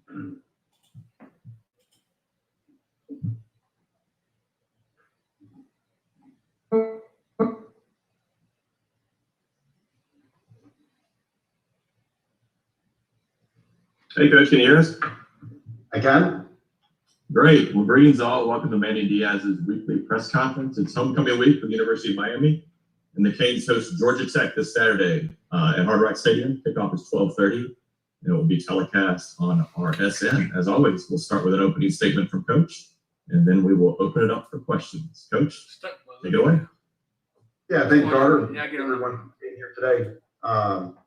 Hey, Coach, can you hear us? I can. Great. Well, greetings all. Welcome to Manny Diaz's weekly press conference. It's homecoming week for the University of Miami, and the Canes host Georgia Tech this Saturday at Hard Rock Stadium. Kickoff is 12:30, and it will be telecast on RSN. As always, we'll start with an opening statement from Coach, and then we will open it up for questions. Coach, take it away. Yeah, thank you, Carter. Yeah, everyone being here today. I want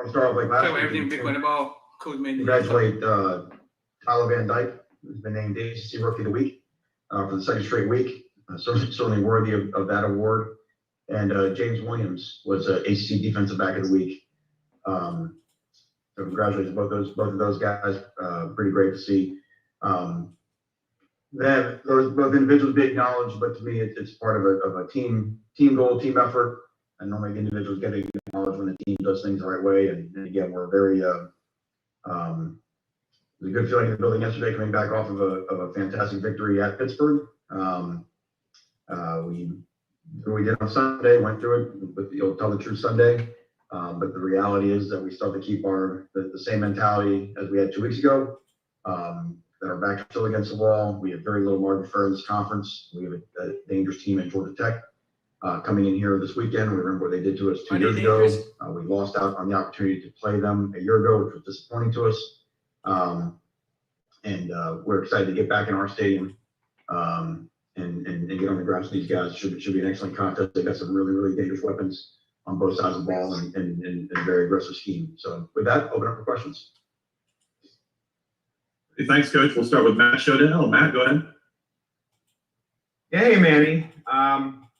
to start off like last week. Everything big win the ball. Congratulate Tyler Dyke, who's been named ACC Rookie of the Week for the second straight week. Certainly worthy of that award. And James Williams was ACC Defensive Back of the Week. So congratulations both of those guys. Pretty great to see. That both individuals be acknowledged, but to me it's part of a team goal, team effort. And normally the individuals get acknowledged when the team does things the right way. And again, we're very it was a good feeling in the building yesterday, coming back off of a fantastic victory at Pittsburgh. We did on Sunday, went through it with the Tell the Truth Sunday. But the reality is that we still have to keep the same mentality as we had 2 weeks ago. That our backs are still against the wall. We have very little margin for this conference. We have a dangerous team in Georgia Tech coming in here this weekend. We remember what they did to us 2 years ago. We lost out on the opportunity to play them a year ago, which was disappointing to us. And we're excited to get back in our stadium and get on the grass with these guys. Should be an excellent contest. They got some really, really dangerous weapons on both sides of the ball and a very aggressive scheme. So with that, open up for questions. Hey, thanks, Coach. We'll start with Matt Shodell. Matt, go ahead. Hey, Manny.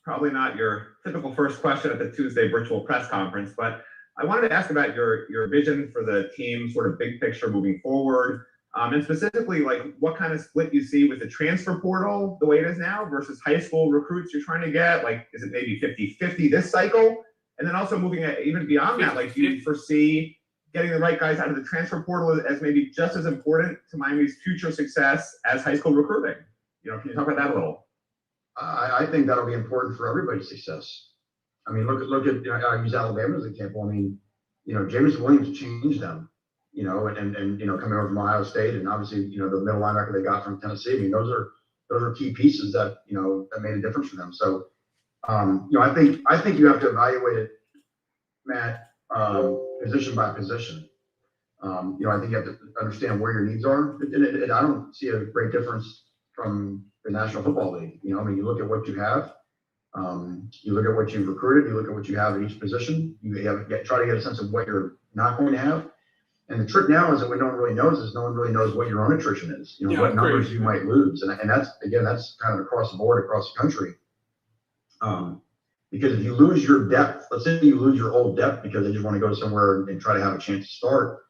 Probably not your typical first question at the Tuesday virtual press conference, but I wanted to ask about your vision for the team, sort of big picture moving forward, and specifically, like, what kind of split you see with the transfer portal the way it is now versus high school recruits you're trying to get. Like, is it maybe 50-50 this cycle? And then also moving even beyond that, like, do you foresee getting the right guys out of the transfer portal as maybe just as important to Miami's future success as high school recruiting? Can you talk about that a little? I think that'll be important for everybody's success. I mean, look at I use Alabama as an example. I mean, James Williams changed them, and coming over from Ohio State, and obviously, the middle linebacker they got from Tennessee. I mean, those are key pieces that that made a difference for them. So, I think you have to evaluate it, Matt, position by position. I think you have to understand where your needs are. And I don't see a great difference from the National Football League. I mean, you look at what you have. You look at what you've recruited, you look at what you have at each position, try to get a sense of what you're not going to have. And the trick now is that we don't really know is no one really knows what your own attrition is, what numbers you might lose. And that's kind of across the board, across the country. Because if you lose your depth, let's say you lose your old depth because they just want to go somewhere and try to have a chance to start,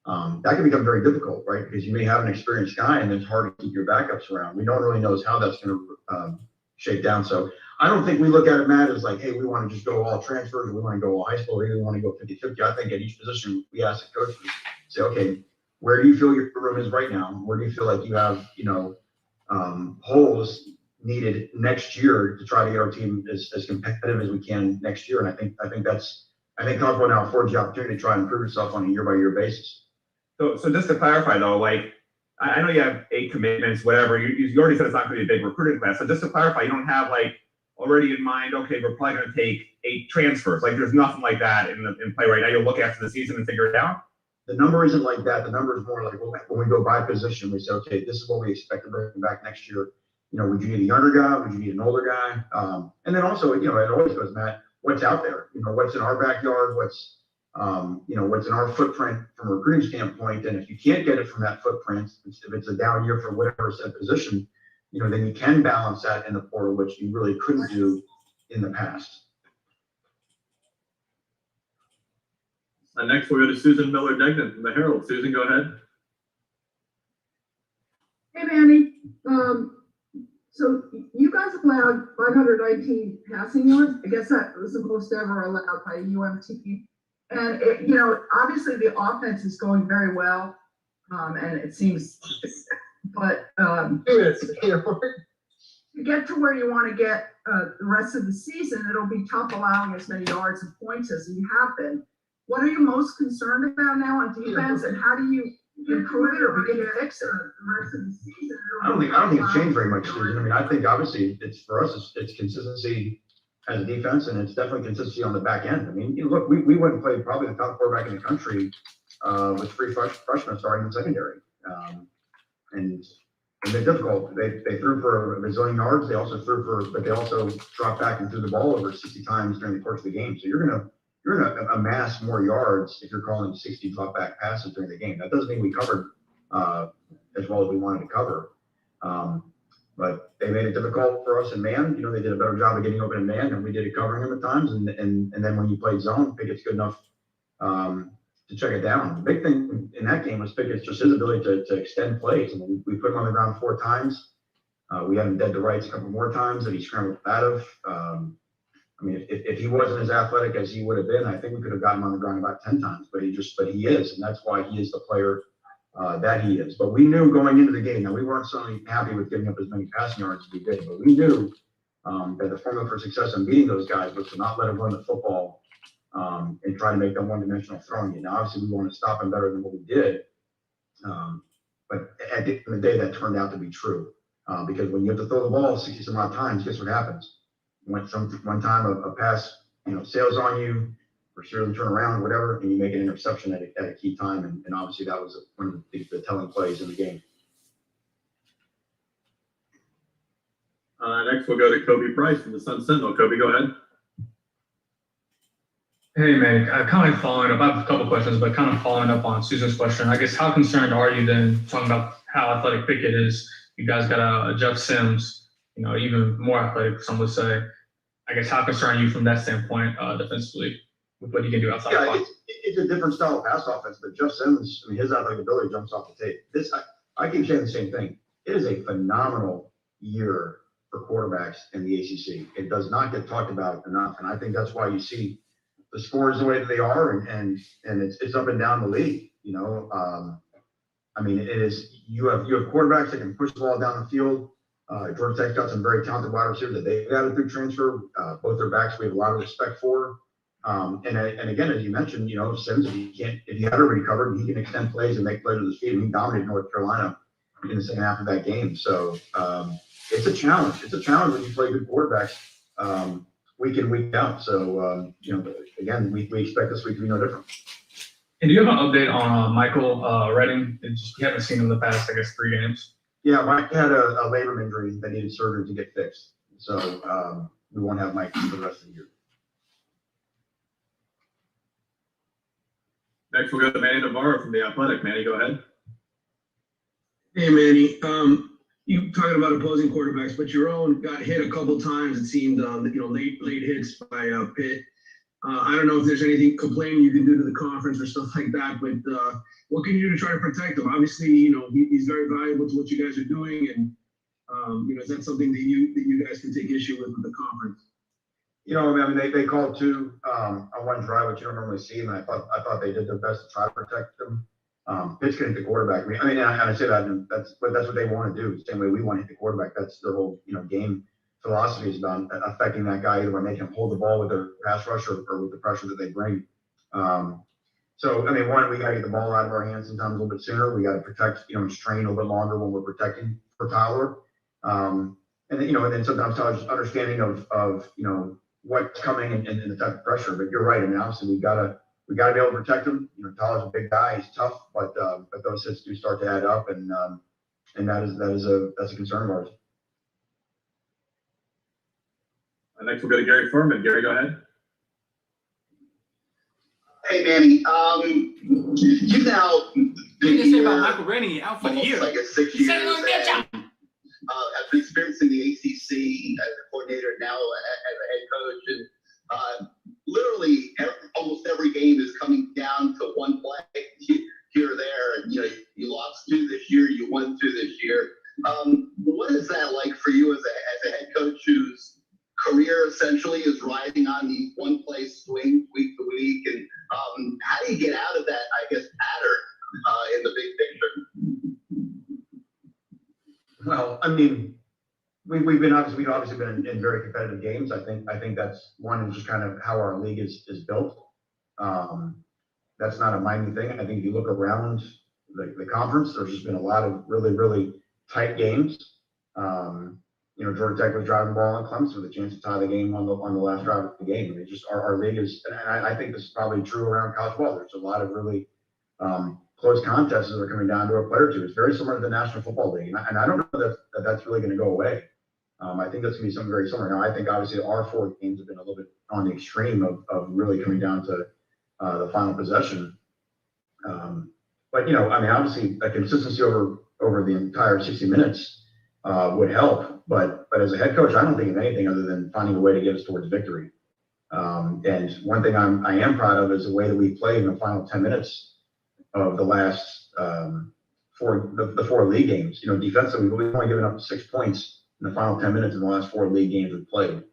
that can become very difficult, right? Because you may have an experienced guy and it's hard to keep your backups around. We don't really know how that's going to shake down. So I don't think we look at it, Matt, as like, hey, we want to just go all transfers, we want to go all high school, or we want to go 50-50. I think at each position, we ask the coaches, say, okay, where do you feel your room is right now? Where do you feel like you have, holes needed next year to try to get our team as competitive as we can next year? And I think college football now affords the opportunity to try and improve yourself on a year-by-year basis. So just to clarify, though, like, I know you have 8 commitments, whatever. You already said it's not going to be a big recruiting class. So just to clarify, you don't have like already in mind, okay, we're probably going to take 8 transfers. Like, there's nothing like that in play right now. You'll look after the season and figure it out. The number isn't like that. The number is more like, well, when we go by position, we say, okay, this is what we expect to bring back next year. Would you need a younger guy? Would you need an older guy? And then also, it always goes, Matt, what's out there? What's in our backyard? What's in our footprint from a recruiting standpoint? And if you can't get it from that footprint, if it's a down year for whatever said position, then you can balance that in the portal, which you really couldn't do in the past. Next, we'll go to Susan Miller-Degnan from the Herald. Susan, go ahead. Hey, Manny. So you guys allowed 519 passing yards. I guess that was the most ever allowed by UMT. And, obviously the offense is going very well. And it seems, but, 2 minutes here. to get to where you want to get, the rest of the season, it'll be tough allowing as many yards and points as you have been. What are you most concerned about now on defense, and how do you improve it or begin to fix it the rest of the season? I don't think it's changed very much, Susan. I mean, I think obviously it's for us, it's consistency as a defense, and it's definitely consistency on the back end. I mean, look, we went and played probably the top quarterback in the country with 3 freshmen starting in secondary. And they're difficult. They threw for a bazillion yards. They also but they also dropped back and threw the ball over 60 times during the course of the game. So you're gonna amass more yards if you're calling 60 drop back passes during the game. That doesn't mean we covered as well as we wanted to cover. But they made it difficult for us in man. You know, they did a better job of getting open in man than we did at covering them at times. And then when you play zone, Pickett's good enough to check it down. The big thing in that game was Pickett's just his ability to extend plays. I mean, we put him on the ground 4 times. We had him dead to rights a couple more times that he scrambled out of. I mean, if he wasn't as athletic as he would have been, I think we could have gotten him on the ground about 10 times. But he is, and that's why he is the player that he is. But we knew going into the game. Now we weren't certainly happy with giving up as many passing yards as we did, but we knew that the formula for success in beating those guys was to not let them run the football and try to make them one-dimensional throwing it. Now, obviously, we want to stop them better than what we did. But at the end of the day, that turned out to be true. Because when you have to throw the ball 60 some odd times, guess what happens? One time a pass, sails on you, or surely turn around, whatever, and you make an interception at a key time. And obviously, that was one of the telling plays in the game. Next, we'll go to Kobe Price from the Sun Sentinel. Kobe, go ahead. Hey, man, kind of following up, I have a couple questions, but kind of following up on Susan's question, I guess how concerned are you then, talking about how athletic Pickett is? You guys got a Jeff Sims, even more athletic, some would say. I guess how concerned are you from that standpoint defensively with what you can do outside the box? It's a different style of pass offense, but Jeff Sims, I mean, his athletic ability jumps off the tape. I keep saying the same thing. It is a phenomenal year for quarterbacks in the ACC. It does not get talked about enough, and I think that's why you see the scores the way that they are, and it's up and down the league. I mean, it is you have quarterbacks that can push the ball down the field. Georgia Tech's got some very talented wide receivers that they've added through transfer. Both their backs we have a lot of respect for. And again, as you mentioned, Sims, if he had already covered, he can extend plays and make plays with his feet. And he dominated North Carolina in the second half of that game. So it's a challenge. It's a challenge when you play good quarterbacks week in, week out. So again, we expect this week to be no different. And do you have an update on Michael Redding? We haven't seen him in the past, I guess, 3 games. Yeah, Mike had a labrum injury that needed surgery to get fixed. So we won't have Mike for the rest of the year. Next, we'll go to Manny Navarro from The Athletic. Manny, go ahead. Hey, Manny. You talking about opposing quarterbacks, but your own got hit a couple times. It seemed, late hits by Pitt. I don't know if there's anything complaining you can do to the conference or stuff like that, but what can you do to try to protect him? Obviously, he's very valuable to what you guys are doing, and is that something that you guys can take issue with the conference? I mean, they called 2 on one drive, which you don't normally see, and I thought they did their best to try to protect them. Pitt's going to hit the quarterback. I mean, I say that, and that's what they want to do. The same way we want to hit the quarterback. That's their whole game philosophy is about affecting that guy either by making him hold the ball with their pass rush or with the pressure that they bring. So, I mean, one, we got to get the ball out of our hands sometimes a little bit sooner. We got to protect, strain a little bit longer when we're protecting for Tyler. And then sometimes Tyler's understanding of what's coming and the type of pressure. But you're right. I mean, obviously we got to be able to protect him. Tyler's a big guy. He's tough, but those hits do start to add up, and that's a concern of ours. Next, we'll go to Gary Furman. Gary, go ahead. Hey, Manny. You've now been say about Michael Rennie out for the year. Like 6 years. I've been experiencing the ACC as a coordinator, now as a head coach, and literally almost every game is coming down to one play here or there. And you lost 2 this year, you won 2 this year. What is that like for you as a head coach whose career essentially is riding on these one play swings week to week, and how do you get out of that, I guess, pattern in the big picture? Well, I mean, we've obviously been in very competitive games. I think that's one is just kind of how our league is built. That's not a Miami thing. I think if you look around the conference, there's just been a lot of really, really tight games. Georgia Tech was driving the ball on Clemson with a chance to tie the game on the last drive of the game. It's just our league is, and I think this is probably true around college ball. There's a lot of really close contests that are coming down to a player or two. It's very similar to the National Football League, and I don't know that that's really going to go away. I think that's going to be something very similar. Now, I think obviously our 4 games have been a little bit on the extreme of really coming down to the final possession. But obviously a consistency over the entire 60 minutes would help. But as a head coach, I don't think of anything other than finding a way to get us towards victory. And one thing I am proud of is the way that we played in the final 10 minutes of the last 4 league games. Defensively, we've only given up 6 points in the final 10 minutes in the last 4 league games we've played.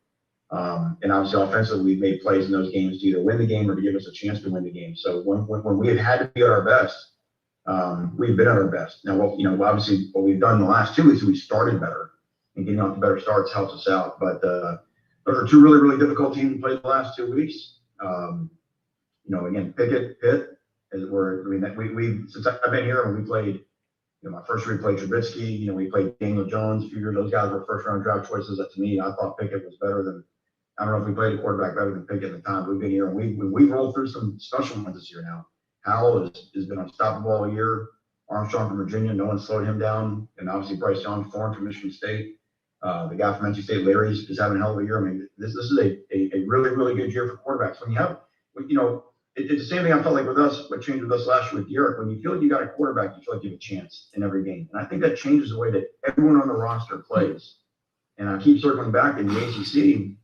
And obviously offensively, we've made plays in those games to either win the game or to give us a chance to win the game. So when we have had to be at our best, we've been at our best. Now, obviously what we've done in the last 2 weeks, we started better, and getting off to better starts helps us out. But those are 2 really, really difficult teams to play the last 2 weeks. Again, Pitt, we since I've been here, and we played, my first year we played Trubisky, we played Daniel Jones a few years. Those guys were first round draft choices. That to me, I thought Pickett was better than, I don't know if we played a quarterback better than Pickett at the time. We've been here, and we've rolled through some special ones this year now. Howell has been unstoppable all year. Armstrong from Virginia, no one slowed him down. And obviously Bryce Young, Thorne from Michigan State. The guy from NC State, Larry, is having a hell of a year. I mean, this is a really, really good year for quarterbacks. When you have, it's the same thing I felt like with us, what changed with us last year with Derek. When you feel like you got a quarterback, you feel like you have a chance in every game. And I think that changes the way that everyone on the roster plays. And I keep circling back in the ACC.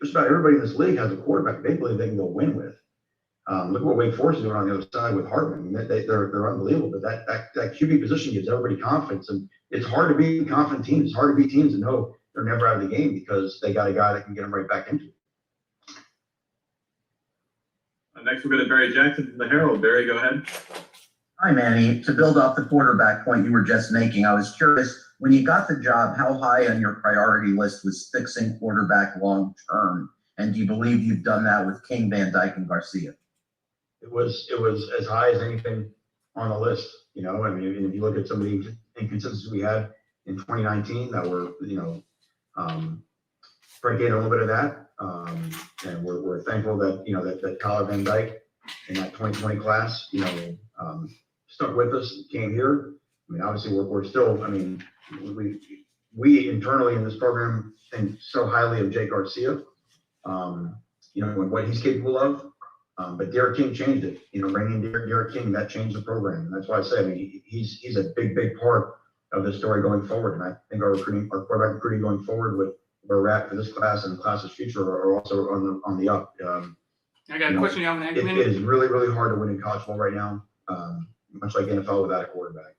Just about everybody in this league has a quarterback they believe they can go win with. Look at what Wake Forest is doing on the other side with Hartman. They're unbelievable. But that QB position gives everybody confidence. And it's hard to beat confident teams. It's hard to beat teams and know they're never out of the game because they got a guy that can get them right back into it. Next, we'll go to Barry Jackson from the Herald. Barry, go ahead. Hi, Manny. To build off the quarterback point you were just making, I was curious, when you got the job, how high on your priority list was fixing quarterback long term? And do you believe you've done that with King, Van Dyke, and Garcia? It was as high as anything on the list. If you look at some of the inconsistencies we had in 2019 that were, predicated a little bit of that. And we're thankful that, that Tyler Van Dyke in that 2020 class, stuck with us, came here. Obviously we're still, we internally in this program think so highly of Jake Garcia, and what he's capable of. But Derek King changed it. Bringing in Derek King, that changed the program. And that's why I say, he's a big, big part of the story going forward. And I think our quarterback recruiting going forward with where we're at for this class and the class's future are also on the up. I got a question. It is really, really hard to win in college football right now, much like NFL without a quarterback.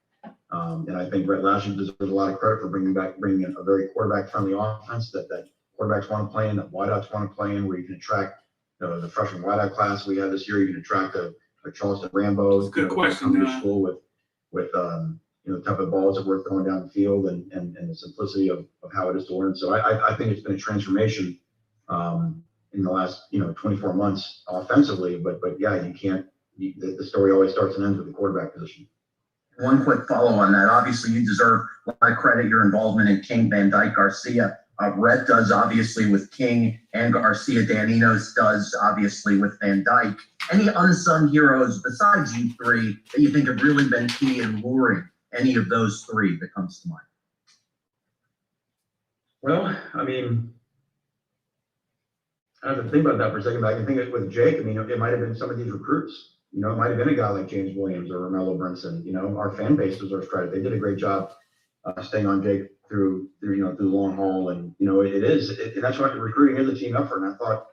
And I think Brett Lashley deserves a lot of credit for bringing in a very quarterback-friendly offense that quarterbacks want to play in, that wideouts want to play in, where you can attract the freshman wideout class we had this year. You can attract a Charleston Rambo. That's a good question. Coming to school with the type of balls that we're throwing down the field and the simplicity of how it is to learn. So I think it's been a transformation in the last 24 months offensively. But yeah, you can't. The story always starts and ends with the quarterback position. One quick follow on that. Obviously, you deserve a lot of credit, your involvement in King, Van Dyke, Garcia. Rhett does obviously with King and Garcia. Dan Enos does obviously with Van Dyke. Any unsung heroes besides you three that you think have really been key in luring any of those three that comes to mind? Well, I have to think about that for a second, but I can think with Jake. It might have been some of these recruits. It might have been a guy like James Williams or Romello Brinson. Our fan base deserves credit. They did a great job staying on Jake through the long haul. And, and that's why recruiting is a team effort. And I thought,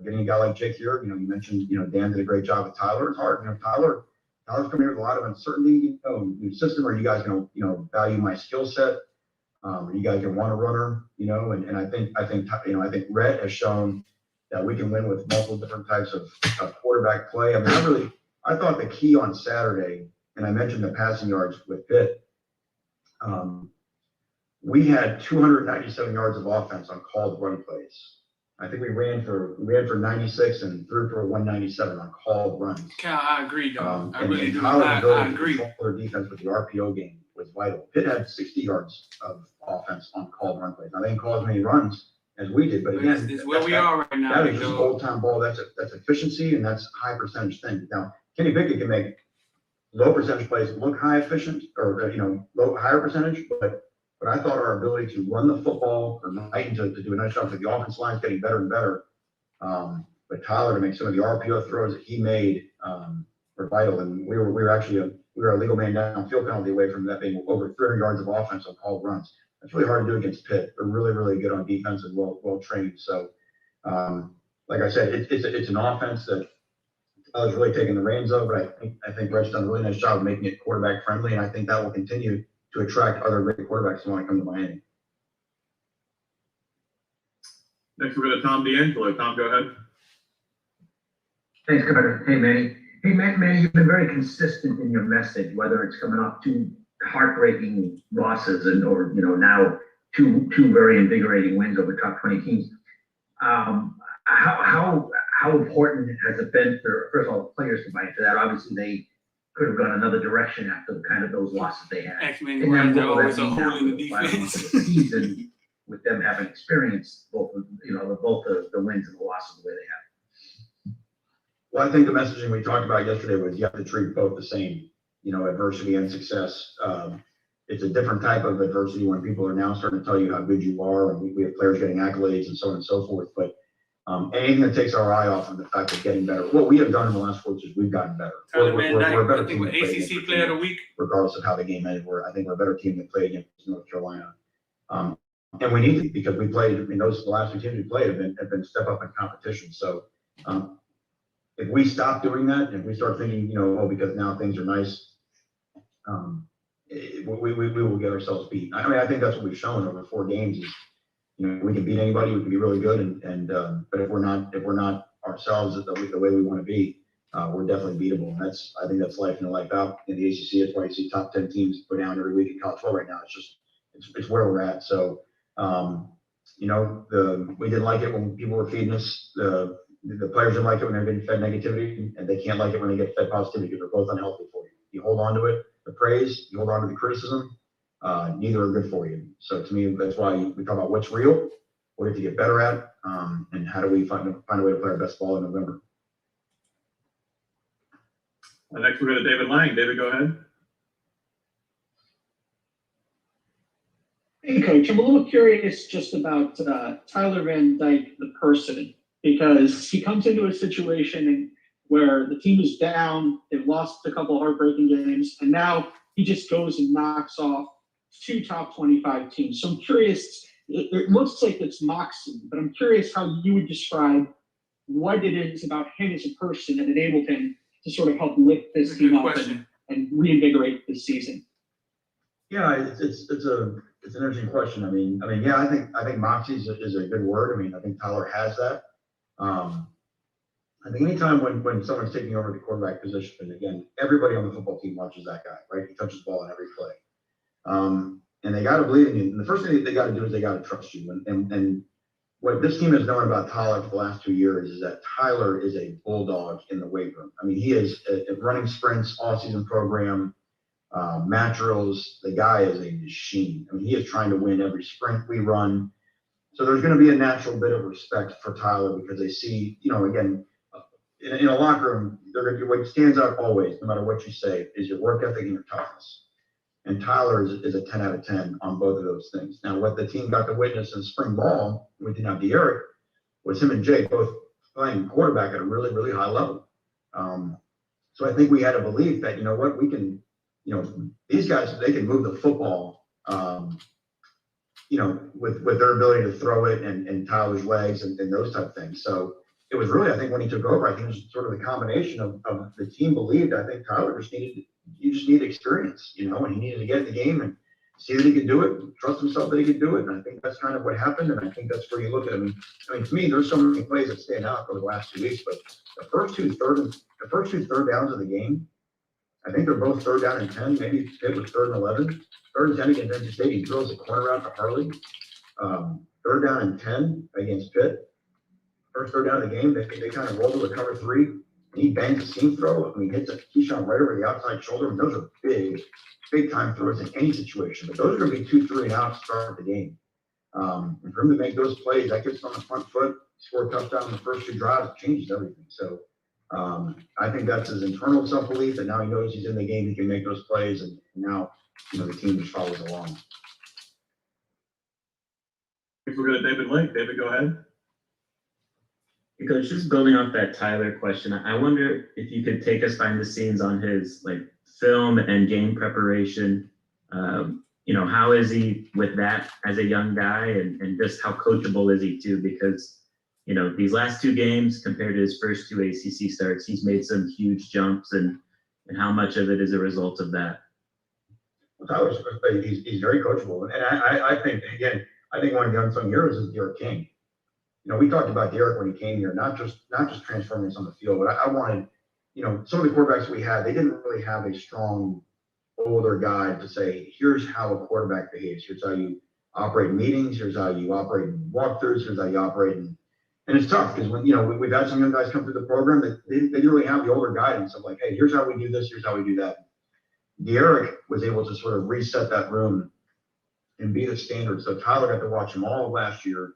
getting a guy like Jake here, you mentioned, Dan did a great job with Tyler. It's hard. Tyler's coming here with a lot of uncertainty. New system, are you guys going to, value my skill set? Are you guys going to want a runner? And I think Rhett has shown that we can win with multiple different types of quarterback play. I thought the key on Saturday, and I mentioned the passing yards with Pitt, we had 297 yards of offense on called run plays. I think we ran for 96 and threw for 197 on called runs. Cal, I agree, though. I really do. Tyler's I ability to agree. control their defense with the RPO game was vital. Pitt had 60 yards of offense on called run plays. Now, they didn't call as many runs as we did, but again, It's where we are right now. that is just old time ball. That's efficiency, and that's high percentage thing. Now, Kenny Pickett can make low percentage plays look high efficient, or higher percentage, but I thought our ability to run the football for night and to do a nice job with the offense line is getting better and better. But Tyler, to make some of the RPO throws that he made were vital, and we were actually a legal man down field penalty away from that being over 300 yards of offense on called runs. That's really hard to do against Pitt. They're really, really good on defense and well trained. So, like I said, it's an offense that I was really taking the reins of, but I think Reggie's done a really nice job of making it quarterback friendly, and I think that will continue to attract other great quarterbacks who want to come to Miami. Next, we'll go to Tom D'Angelo. Tom, go ahead. Thanks, Carter. Hey, Manny. Hey, Manny, you've been very consistent in your message, whether it's coming off two heartbreaking losses or now two very invigorating wins over top 20 teams. How important has it been for, first of all, the players to buy into that? Obviously, they could have gone another direction after kind of those losses they had. X-Men, And then they're what will always that a mean hole now in the for the final month defense. of the season with them having experienced both the wins and the losses the way they have? Well, I think the messaging we talked about yesterday was you have to treat both the same, adversity and success. It's a different type of adversity when people are now starting to tell you how good you are, and we have players getting accolades and so on and so forth. But anything that takes our eye off of the fact of getting better, what we have done in the last 4 years is we've gotten better. Tyler We're a better I think team we're than played ACC against Player of the Virginia, Week. regardless of how the game ended. I think we're a better team than played against North Carolina. And we need to, because we played, the last 2 teams we played have been step up in competition. So if we stop doing that, and if we start thinking, because now things are nice, we will get ourselves beat. I mean, I think that's what we've shown over 4 games is, we can beat anybody, we can be really good, but if we're not ourselves the way we want to be, we're definitely beatable. And I think that's life in and life out in the ACC. That's why you see top 10 teams go down every week in college football right now. It's where we're at. So, we didn't like it when people were feeding us. The players didn't like it when they're getting fed negativity, and they can't like it when they get fed positivity because they're both unhealthy for you. You hold on to it, the praise, you hold on to the criticism, neither are good for you. So to me, that's why we talk about what's real, what we have to get better at, and how do we find a way to play our best ball in November. Next, we'll go to David Lang. David, go ahead. Hey, Coach, I'm a little curious just about Tyler Van Dyke, the person, because he comes into a situation where the team is down, they've lost a couple of heartbreaking games, and now he just goes and knocks off 2 top 25 teams. So I'm curious, it looks like it's moxie, but I'm curious how you would describe what it is about him as a person that enabled him to sort of help lift this team up and reinvigorate this season. Yeah, it's an interesting question. I mean, yeah, I think moxie is a good word. I mean, I think Tyler has that. I think anytime when someone's taking over the quarterback position, and again, everybody on the football team watches that guy, right? He touches the ball on every play. And they got to believe in you. And the first thing that they got to do is they got to trust you. And what this team has known about Tyler for the last 2 years is that Tyler is a bulldog in the weight room. I mean, he is running sprints, all-season program, mat drills. The guy is a machine. I mean, he is trying to win every sprint we run. So there's going to be a natural bit of respect for Tyler because they see, again, in a locker room, what stands out always, no matter what you say, is your work ethic and your toughness. And Tyler is a 10 out of 10 on both of those things. Now, what the team got to witness in spring ball, we didn't have Derek, was him and Jake both playing quarterback at a really, really high level. So I think we had a belief that, we can, these guys, they can move the football, with their ability to throw it and Tyler's legs and those type of things. So it was really, I think when he took over, I think it was sort of the combination of the team believed, I think Tyler just needed experience, and he needed to get in the game and see that he could do it, trust himself that he could do it. And I think that's kind of what happened. And I think that's where you look at it. I mean, to me, there's so many plays that stand out over the last 2 weeks, but the first two third downs of the game, I think they're both 3rd down and 10, maybe Pitt was 3rd and 11. 3rd and 10 against NC State, he drills a corner out to Harley. 3rd down and 10 against Pitt. First 3rd down of the game, they kind of roll to the cover 3. And he bangs a seam throw and he hits a key shot right over the outside shoulder. And those are big time throws in any situation. But those are going to be 2, 3 and out to start the game. And for him to make those plays, that gets on the front foot, score a touchdown in the first 2 drives, it changes everything. So I think that's his internal self-belief that now he knows he's in the game, he can make those plays, and now the team just follows along. If we're going to David Lake, David, go ahead. Because just building off that Tyler question, I wonder if you could take us behind the scenes on his film and game preparation. How is he with that as a young guy, and just how coachable is he too? Because these last 2 games compared to his first 2 ACC starts, he's made some huge jumps, and how much of it is a result of that? Well, Tyler's he's very coachable, and I think one of the unsung heroes is Derek King. We talked about Derek when he came here, not just transforming us on the field, but I wanted, some of the quarterbacks we had, they didn't really have a strong older guy to say, here's how a quarterback behaves. Here's how you operate in meetings. Here's how you operate in walkthroughs. Here's how you operate in, and it's tough because when, we've had some young guys come through the program that they didn't really have the older guidance of hey, here's how we do this. Here's how we do that. Derek was able to sort of reset that room and be the standard. So Tyler got to watch him all of last year.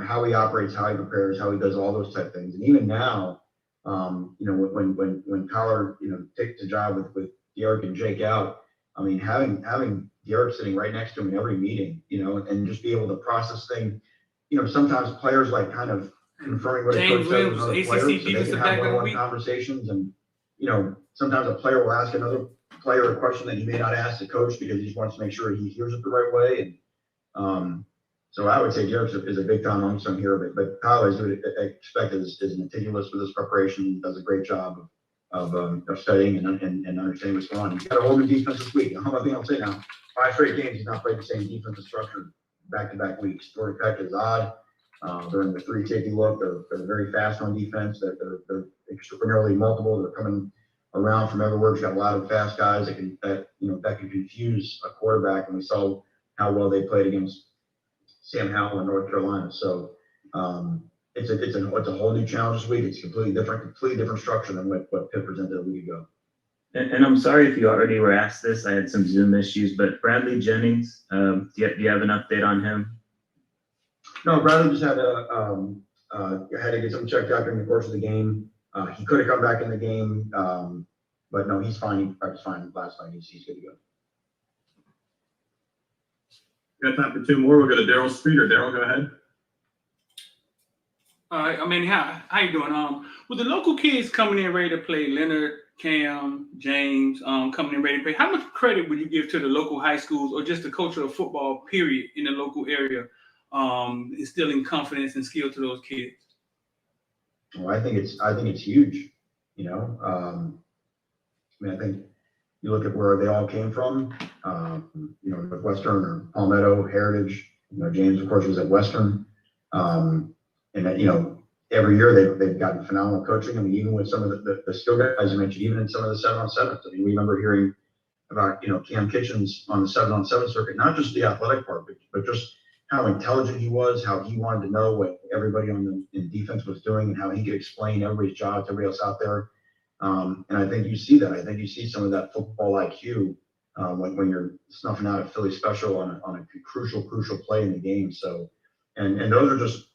How he operates, how he prepares, how he does all those type of things. And even now, when Tyler, takes the job with Derek and Jake out, having Derek sitting right next to him in every meeting, and just be able to process things. Sometimes players kind of confirming what a coach says with other players, so they can have one-on-one conversations. And, sometimes a player will ask another player a question that he may not ask the coach because he just wants to make sure he hears it the right way. And so I would say Derek is a big time unsung hero, but Tyler, as you would expect, is meticulous with his preparation, does a great job of studying and understanding what's going on. He's got a whole new defense this week. One thing I'll say now, 5 straight games, he's not played the same defensive structure back-to-back weeks. Georgia Tech is odd. They're in the 3 safety look. They're very fast on defense. They're extraordinarily multiple. They're coming around from everywhere. He's got a lot of fast guys that can confuse a quarterback. And we saw how well they played against Sam Howell in North Carolina. So it's a whole new challenge this week. It's completely different structure than what Pitt presented a week ago. And I'm sorry if you already were asked this. I had some Zoom issues, but Bradley Jennings, do you have an update on him? No, Bradley just had to get something checked out during the course of the game. He could have come back in the game, but no, he's fine. He practiced fine last night. He's good to go. Got time for 2 more. We'll go to Daryl Streeter. Daryl, go ahead. All right. How you doing? With the local kids coming in ready to play, Leonard, Cam, James, coming in ready to play, how much credit would you give to the local high schools or just the culture of football, period, in the local area, instilling confidence and skill to those kids? Well, I think it's huge. I think you look at where they all came from. Northwestern or Palmetto, Heritage. James, of course, was at Western, and that every year they've gotten phenomenal coaching. Even with some of the skill guys you mentioned, even in some of the 7-on-7s. We remember hearing about Cam Kitchens on the 7-on-7 circuit, not just the athletic part, but just how intelligent he was, how he wanted to know what everybody in defense was doing, and how he could explain everybody's job to everybody else out there. And I think you see that. I think you see some of that football IQ when you're snuffing out a Philly special on a crucial play in the game. So, and those are just,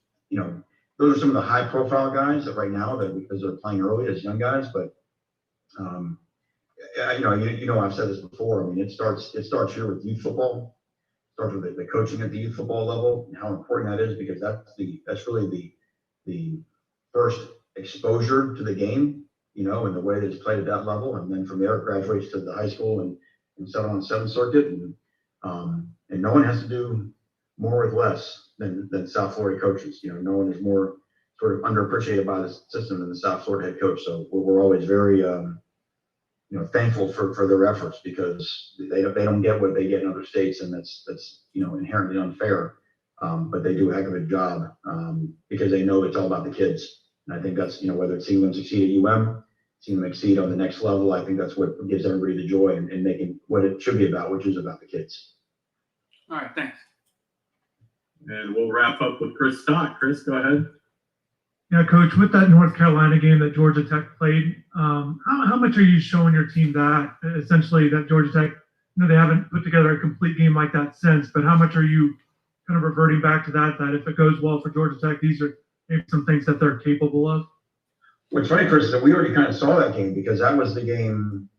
those are some of the high profile guys that right now because they're playing early as young guys. But, I've said this before. It starts here with youth football. It starts with the coaching at the youth football level and how important that is, because that's really the first exposure to the game, and the way that it's played at that level. And then from there it graduates to the high school and 7-on-7 circuit. And no one has to do more with less than South Florida coaches. No one is more sort of underappreciated by the system than the South Florida head coach. So we're always very, thankful for their efforts, because they don't get what they get in other states, and that's inherently unfair. But they do a heck of a job because they know it's all about the kids. And I think that's, whether it's seeing them succeed at UM, seen them exceed on the next level. I think that's what gives everybody the joy and making what it should be about, which is about the kids. All right, thanks. And we'll wrap up with Chris Stock. Chris, go ahead. Yeah, Coach, with that North Carolina game that Georgia Tech played, how much are you showing your team that essentially that Georgia Tech, they haven't put together a complete game like that since, but how much are you kind of reverting back to that if it goes well for Georgia Tech, these are maybe some things that they're capable of? What's funny, Chris, is that we already kind of saw that game because that was the game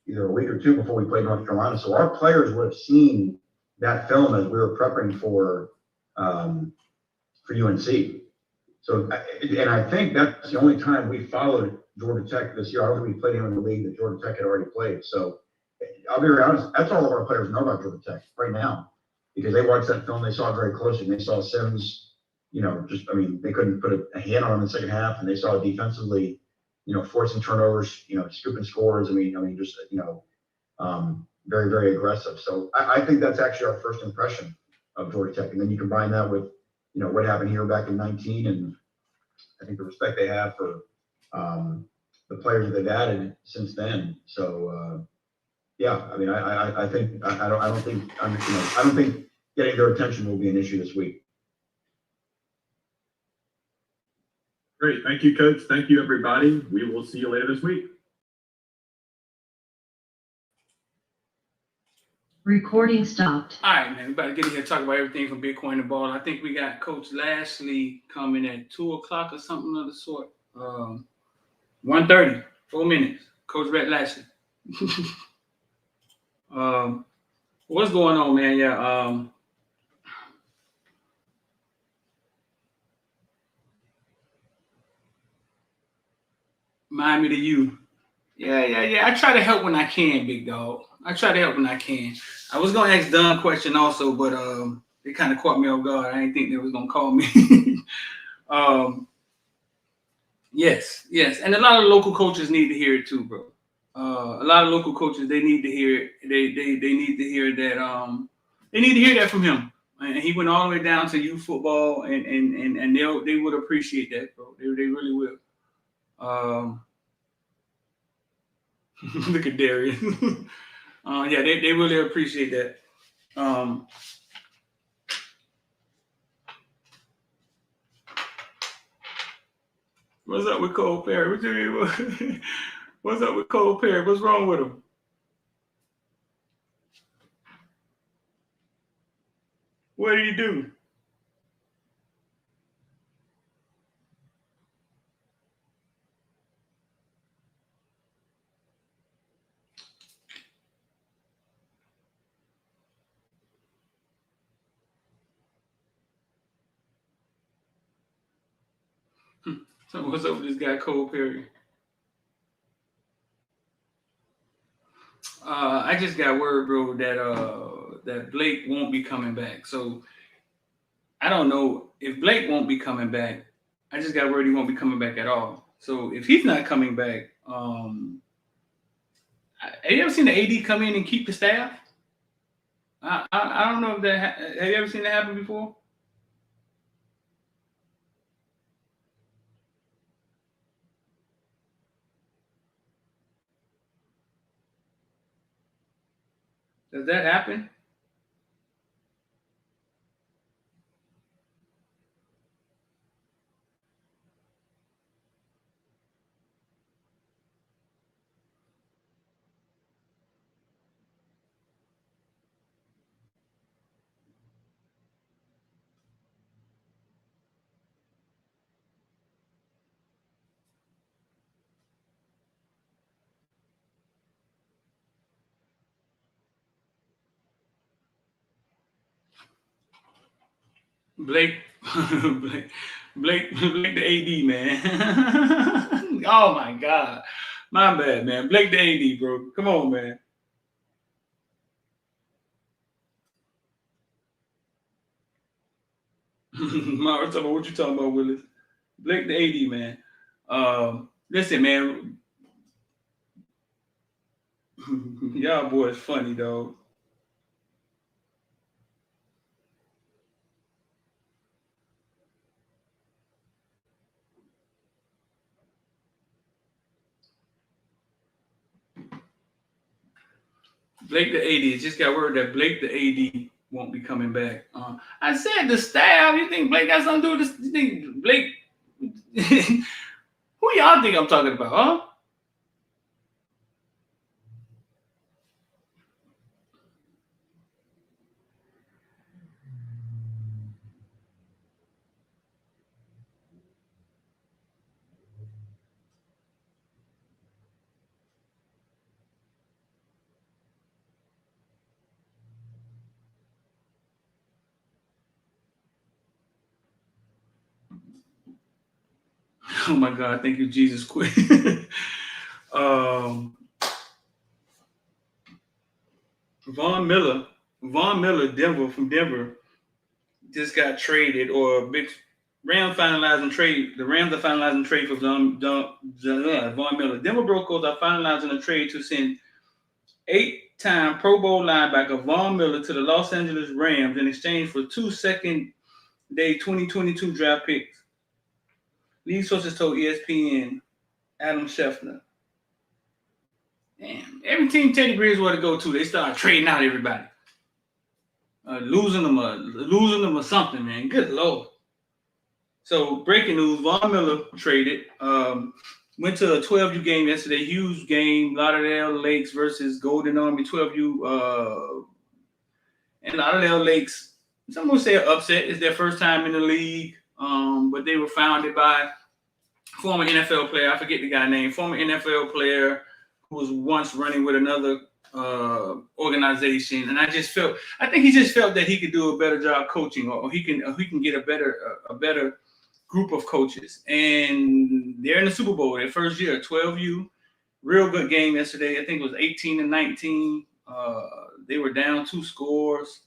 either a week or two before we played North Carolina. So our players would have seen that film as we were prepping for UNC. So, and I think that's the only time we followed Georgia Tech this year. I don't think we played him in the league that Georgia Tech had already played. So I'll be very honest, that's all of our players know about Georgia Tech right now because they watched that film, they saw it very closely, and they saw Sims, they couldn't put a hand on him in the second half, and they saw it defensively, forcing turnovers, scooping scores. Very, very aggressive. So I think that's actually our first impression of Georgia Tech. And then you combine that with, what happened here back in 19, and I think the respect they have for the players that they've added since then. So I don't think getting their attention will be an issue this week. Great. Thank you, Coach. Thank you, everybody. We will see you later this week. Recording stopped. All right, man. We about to get in here and talk about everything from Bitcoin and ball. I think we got Coach Lashley coming at 2:00 or something of the sort. 1:30, 4 minutes. Coach Red Lashley. What's going on, man? Yeah. Miami to you. Yeah. I try to help when I can, big dog. I try to help when I can. I was gonna ask Don a question also, but they kind of caught me off guard. I didn't think they was gonna call me. Yes, and a lot of local coaches need to hear it too, bro. A lot of local coaches, they need to hear it. They need to hear that. They need to hear that from him. And he went all the way down to youth football, and they would appreciate that, bro. They really will. Look at Darius. They really appreciate that. What's up with Cole Perry? What's up with Cole Perry? What's wrong with him? What did he do? So what's up with this guy Cole Perry? I just got word, bro, that Blake won't be coming back. So I don't know if Blake won't be coming back. I just got word he won't be coming back at all. So if he's not coming back, have you ever seen the AD come in and keep the staff? I don't know if that. Have you ever seen that happen before? Does that happen? Blake the AD, man. Oh my God. My bad, man. Blake the AD, bro. Come on, man. What you talking about, Willis? Blake the AD, man. Listen, man. Y'all boys funny, dog. Blake the AD. Just got word that Blake the AD won't be coming back. I said the staff. You think Blake got something to do with this? You think Blake? Who y'all think I'm talking about, huh? Oh my God, thank you, Jesus. Quick. Von Miller, Denver, just got traded, or Rams finalizing trade. The Rams are finalizing trade for Von Miller. Denver Broncos are finalizing a trade to send 8-time Pro Bowl linebacker Von Miller to the Los Angeles Rams in exchange for 2 second-day 2022 draft picks. These sources told ESPN Adam Schefter. Damn, every team Teddy Bridgewater go to, they start trading out everybody. Losing them or something, man. Good Lord. So breaking news, Von Miller traded. Went to a 12U game yesterday. Huge game. Lauderdale Lakes versus Golden Army 12U. And Lauderdale Lakes, some would say upset. It's their first time in the league. But they were founded by former NFL player. I forget the guy's name. Former NFL player who was once running with another organization. And I think he just felt that he could do a better job coaching, or he can get a better group of coaches. And they're in the Super Bowl their first year, 12U. Real good game yesterday. I think it was 18-19. They were down 2 scores.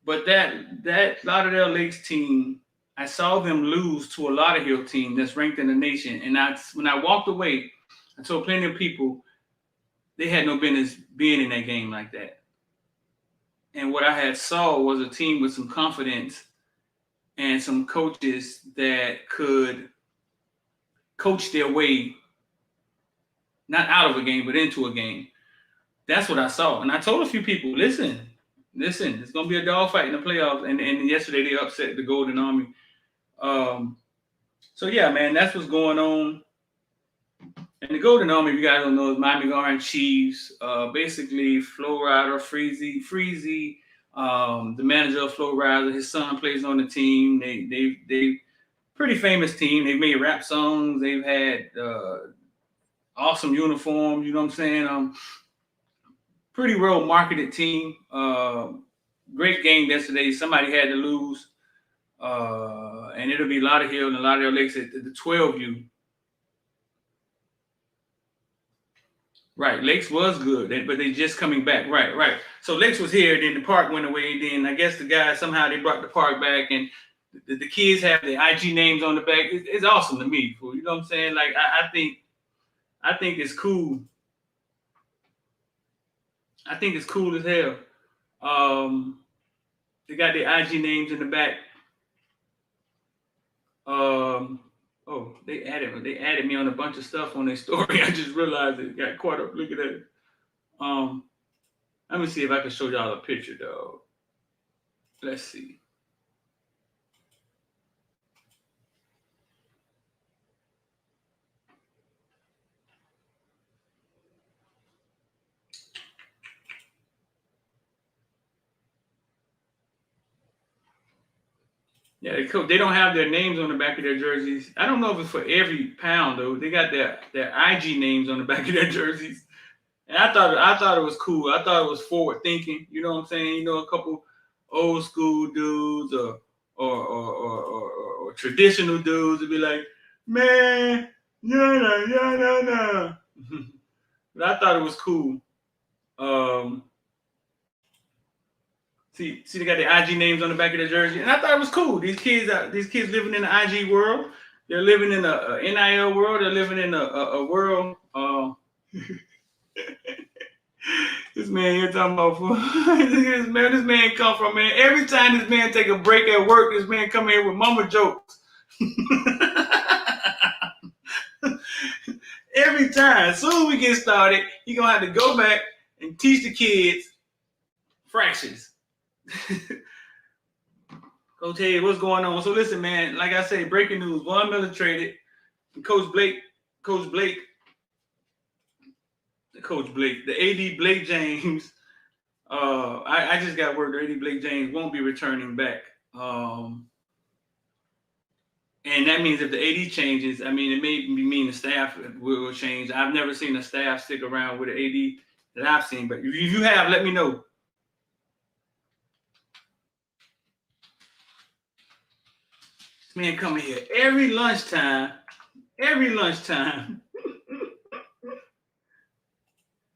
But that Lauderdale Lakes team, I saw them lose to a Lauderdale team that's ranked in the nation. And when I walked away, I told plenty of people they had no business being in that game like that. And what I had saw was a team with some confidence and some coaches that could coach their way, not out of a game, but into a game. That's what I saw. And I told a few people, listen, it's going to be a dogfight in the playoffs. And yesterday they upset the Golden Army. So, yeah, man, that's what's going on. And the Golden Army, if you guys don't know, is Miami Orange Chiefs. Basically, Flo Rida, Freezy, the manager of Flo Rida, his son plays on the team. They pretty famous team. They've made rap songs. They've had awesome uniforms. You know what I'm saying? Pretty well marketed team. Great game yesterday. Somebody had to lose. And it'll be Lauderdale and Lauderdale Lakes at the 12U. Right, Lakes was good, but they just coming back. Right. So Lakes was here, then the park went away. Then I guess the guys, somehow they brought the park back, and the kids have their IG names on the back. It's awesome to me. You know what I'm saying? Like I think it's cool. I think it's cool as hell. They got their IG names in the back. Oh, they added me on a bunch of stuff on their story. I just realized it. Got caught up looking at it. Let me see if I can show y'all a picture, though. Let's see. Yeah, they don't have their names on the back of their jerseys. I don't know if it's for every pound though. They got their IG names on the back of their jerseys, and I thought it was cool. I thought it was forward thinking. You know what I'm saying? You know, a couple old school dudes or traditional dudes would be like, man, no. But I thought it was cool. See, they got their IG names on the back of their jersey, and I thought it was cool. These kids living in the IG world. They're living in a NIL world. They're living in a world. This man here talking about this man come from, man. Every time this man take a break at work, this man come in with mama jokes. Every time. As soon as we get started, he gonna have to go back and teach the kids fractions. Go tell you what's going on. So listen, man, like I say, breaking news, Von Miller traded. Coach Blake, the AD Blake James. I just got word that AD Blake James won't be returning back. And that means if the AD changes, I mean, it may mean the staff will change. I've never seen a staff stick around with an AD that I've seen, but if you have, let me know. This man coming here every lunchtime.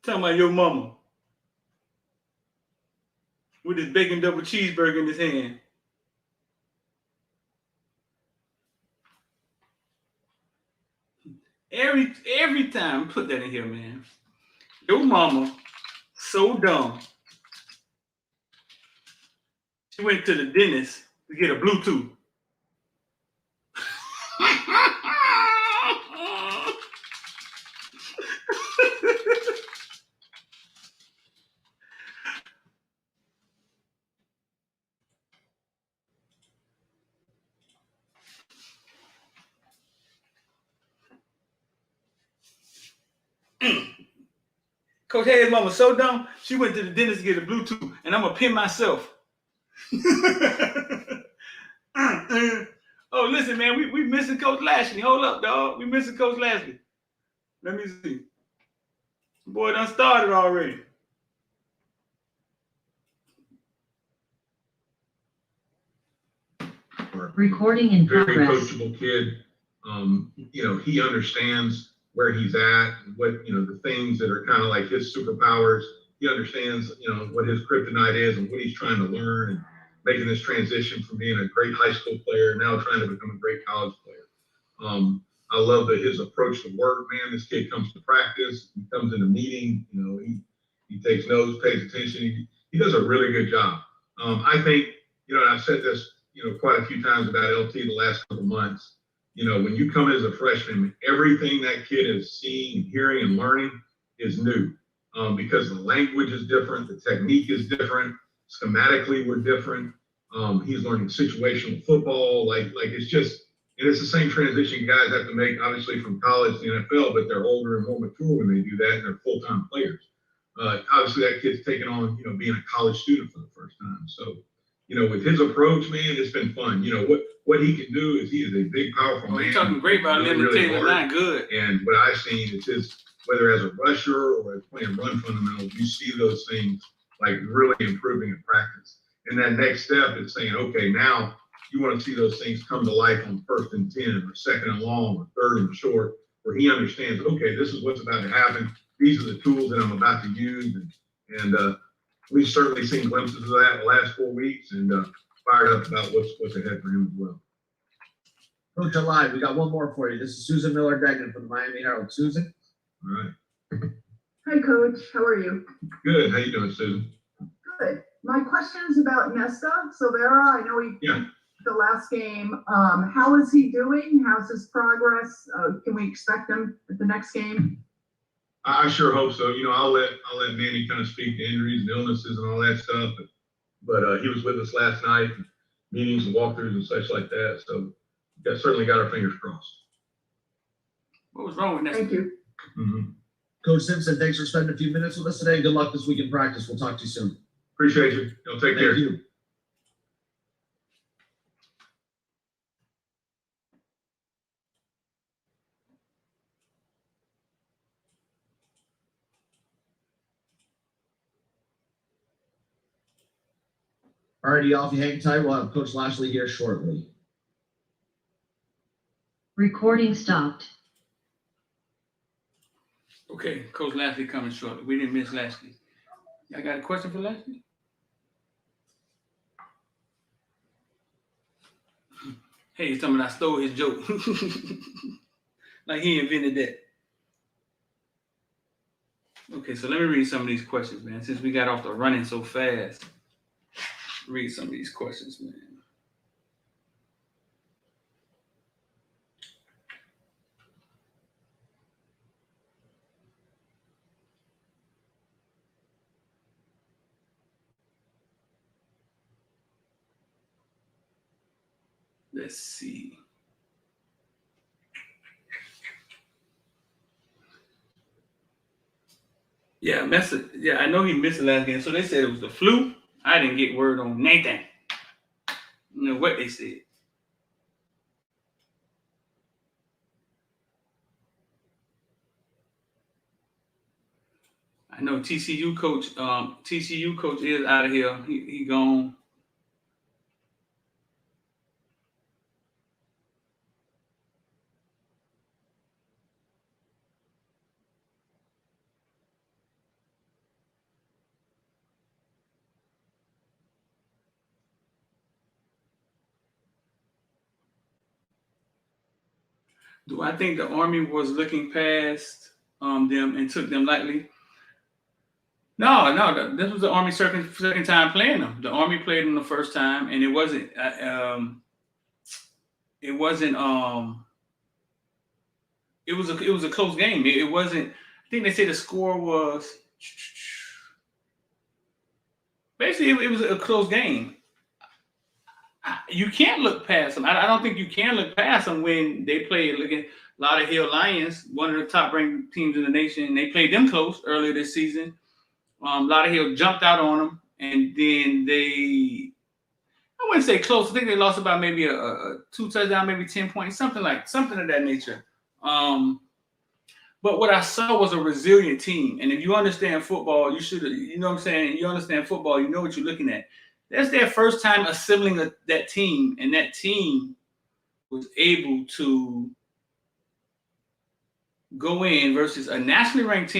Talking about your mama with his bacon double cheeseburger in his hand. Every time, put that in here, man. Your mama so dumb. She went to the dentist to get a Bluetooth. Coach Hayes' mama so dumb, she went to the dentist to get a Bluetooth, and I'm gonna pin myself. Oh, listen, man, we missing Coach Lashley. Hold up, dog. We missing Coach Lashley. Let me see. Boy, done started already. Recording in Very progress. coachable kid. He understands where he's at, what, the things that are kind of like his superpowers. He understands, what his kryptonite is and what he's trying to learn, and making this transition from being a great high school player now trying to become a great college player. I love that his approach to work, man. This kid comes to practice, he comes in a meeting, he takes notes, pays attention. He does a really good job. I think, and I've said this, quite a few times about LT the last couple of months. When you come as a freshman, everything that kid is seeing, hearing, and learning is new, because the language is different, the technique is different, schematically we're different. He's learning situational football, like it's just, and it's the same transition guys have to make, obviously, from college to the NFL, but they're older and more mature when they do that, and they're full-time players. Obviously, that kid's taking on, being a college student for the first time. So, with his approach, man, it's been fun. What he can do is he is a big, powerful man. You're talking great about Leonard Taylor, not good. And what I've seen is his, whether as a rusher or as playing run fundamentals, you see those things like really improving in practice. And that next step is saying, okay, now you want to see those things come to life on 1st and 10 or 2nd and long or 3rd and short, where he understands, okay, this is what's about to happen. These are the tools that I'm about to use. And we've certainly seen glimpses of that the last 4 weeks, and fired up about what's ahead for him as well. Coach Alive, we got one more for you. This is Susan Miller-Degnan from the Miami Herald. Susan? All right. Hi, Coach. How are you? Good. How you doing, Susan? Good. My question is about Nesta Silvera. I know the last game. How is he doing? How's his progress? Can we expect him at the next game? I sure hope so. I'll let Manny kind of speak to injuries and illnesses and all that stuff. But he was with us last night, meetings and walkthroughs and such like that. So certainly got our fingers crossed. What was wrong with that? Thank you. Mm-hmm. Coach Simpson, thanks for spending a few minutes with us today. Good luck this week in practice. We'll talk to you soon. Appreciate you. Take care. Thank you. All righty, y'all, if you hang tight, we'll have Coach Lashley here shortly. Recording stopped. Okay, Coach Lashley coming shortly. We didn't miss Lashley. Y'all got a question for Lashley? Hey, he's telling me I stole his joke. Like he invented that. Okay, so let me read some of these questions, man. Since we got off the running so fast. Read some of these questions, man. Let's see. Yeah, I know he missed the last game. So they said it was the flu. I didn't get word on Nathan. You know what they said. I know TCU coach is out of here. He gone. Do I think the Army was looking past them and took them lightly? No. This was the Army second time playing them. The Army played them the first time, and it wasn't. It was a close game. It wasn't. I think they said the score was. Basically, it was a close game. You can't look past them. I don't think you can look past them when they played against Lauderdale Lions, one of the top-ranked teams in the nation, and they played them close earlier this season. Lauderdale jumped out on them, and then I wouldn't say close. I think they lost about maybe a 2 touchdown, maybe 10 points, something of that nature. But what I saw was a resilient team. And if you understand football, you know what I'm saying? You understand football, you know what you're looking at. That's their first time assembling that team, and that team was able to go in versus a nationally ranked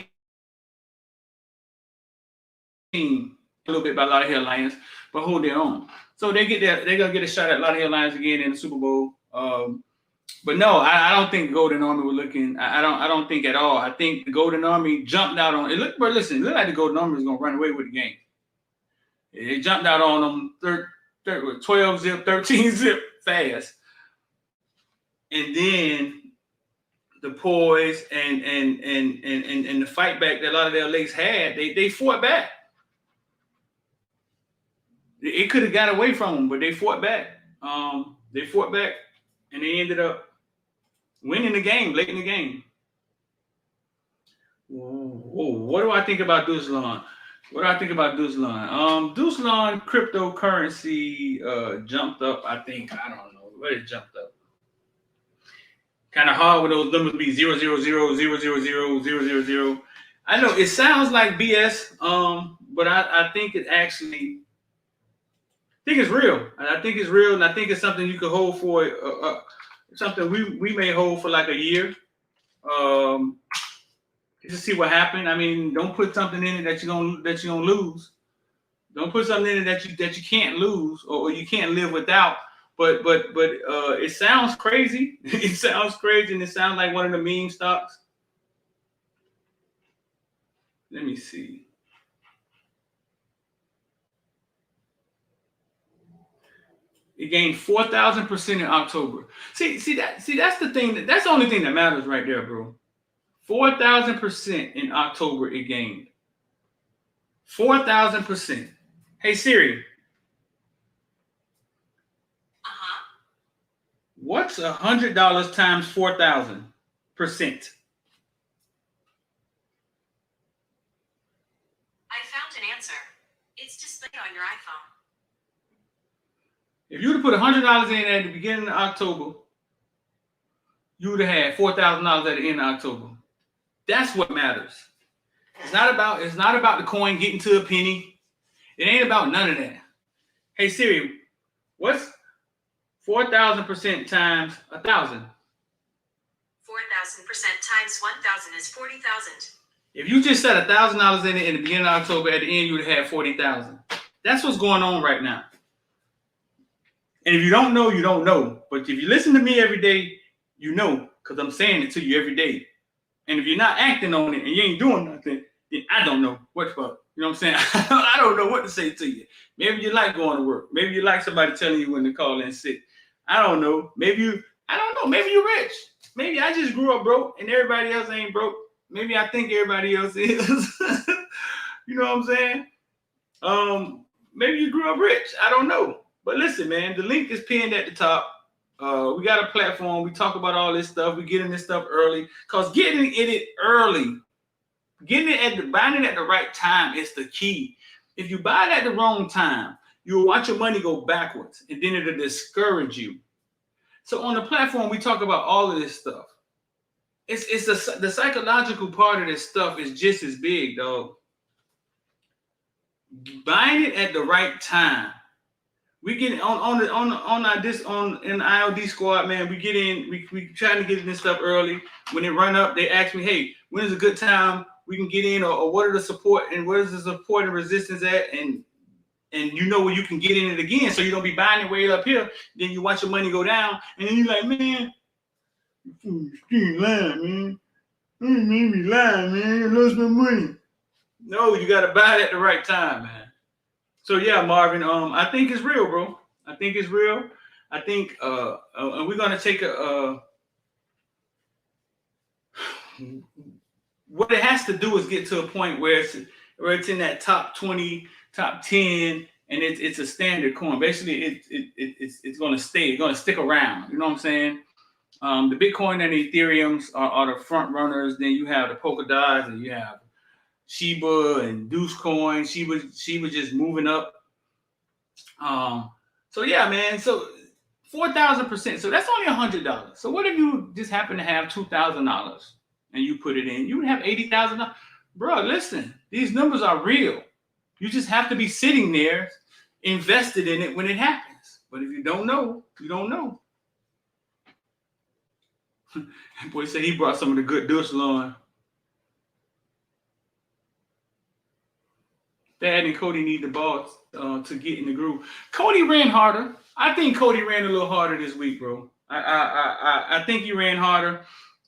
team a little bit by Lauderdale Lions, but hold their own. So they're gonna get a shot at Lauderdale Lions again in the Super Bowl. But no, I don't think Golden Army were looking. I don't think at all. I think the Golden Army jumped out on it. Looked like the Golden Army was gonna run away with the game. They jumped out on them 12 zip, 13 zip fast. And then the poise and the fight back that a lot of their legs had, they fought back. It could have got away from them, but they fought back. They fought back, and they ended up winning the game late in the game. What do I think about Duslan? Duslan cryptocurrency jumped up. I don't know what it jumped up. Kind of hard with those numbers be 000000000. I know it sounds like BS, but I think it actually. I think it's real. I think it's real, and I think it's something you could hold for. Something we may hold for like a year. To see what happened. I mean, don't put something in it that you're gonna lose. Don't put something in it that you can't lose or you can't live without. But it sounds crazy. It sounds crazy, and it sounds like one of the meme stocks. Let me see. It gained 4,000% in October. See that's the thing. That's the only thing that matters right there, bro. 4,000% in October it gained. 4,000%. Hey Siri. What's $100 times 4,000%? I found an answer. It's displayed on your iPhone. If you would have put $100 in at the beginning of October, you would have had $4,000 at the end of October. That's what matters. It's not about the coin getting to a penny. It ain't about none of that. Hey Siri, what's 4,000% times 1,000? 4,000% times 1,000 is 40,000. If you just set $1,000 in it in the beginning of October, at the end you would have had 40,000. That's what's going on right now. And if you don't know, you don't know. But if you listen to me every day, you know, because I'm saying it to you every day. And if you're not acting on it and you ain't doing nothing, then I don't know what the fuck. You know what I'm saying? I don't know what to say to you. Maybe you like going to work. Maybe you like somebody telling you when to call in sick. I don't know. I don't know. Maybe you're rich. Maybe I just grew up broke and everybody else ain't broke. Maybe I think everybody else is. You know what I'm saying? Maybe you grew up rich. I don't know. But listen, man, the link is pinned at the top. We got a platform. We talk about all this stuff. We get in this stuff early. Because getting in it early, buying it at the right time is the key. If you buy it at the wrong time, you'll watch your money go backwards, and then it'll discourage you. So on the platform, we talk about all of this stuff. It's the psychological part of this stuff is just as big, dog. Buying it at the right time. We get in ILD squad, man. We get in, we trying to get in this stuff early. When they run up, they ask me, hey, when is a good time we can get in, or what are the support and where is the support and resistance at, and you know where you can get in it again, so you don't be buying it way up here. Then you watch your money go down, and then you're like, man, you lying, man. You made me lie, man. I lost my money. No, you gotta buy it at the right time, man. So yeah, Marvin, I think it's real, bro. I think it's real. I think and we're gonna take what it has to do is get to a point where it's in that top 20, top 10, and it's a standard coin. Basically, it's gonna stick around. You know what I'm saying? The Bitcoin and the Ethereums are the front runners. Then you have the Polkadot, and you have Shiba and Deuce Coin. She was just moving up. So yeah, man. So 4,000%. So that's only $100. So what if you just happen to have $2,000 and you put it in? You would have $80,000. Bro, listen, these numbers are real. You just have to be sitting there, invested in it when it happens. But if you don't know, you don't know. That boy said he brought some of the good Deuce lawn. Dad and Cody need the ball to get in the groove. Cody ran harder. I think Cody ran a little harder this week, bro. I think he ran harder.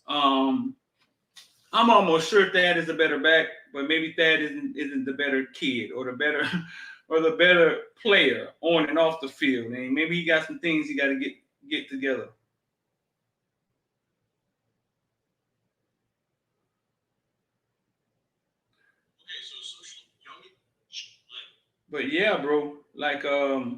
I'm almost sure Thad is a better back, but maybe Thad isn't the better kid or the better player on and off the field. And maybe he got some things he got to get together. But yeah, bro, like so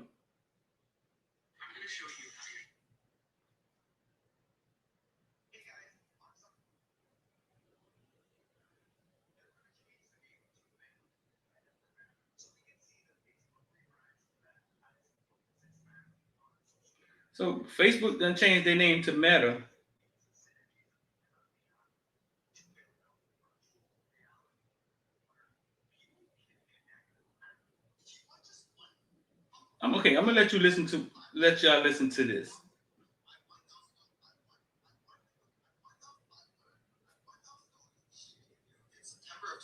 Facebook done changed their name to Meta. I'm gonna let y'all listen to this.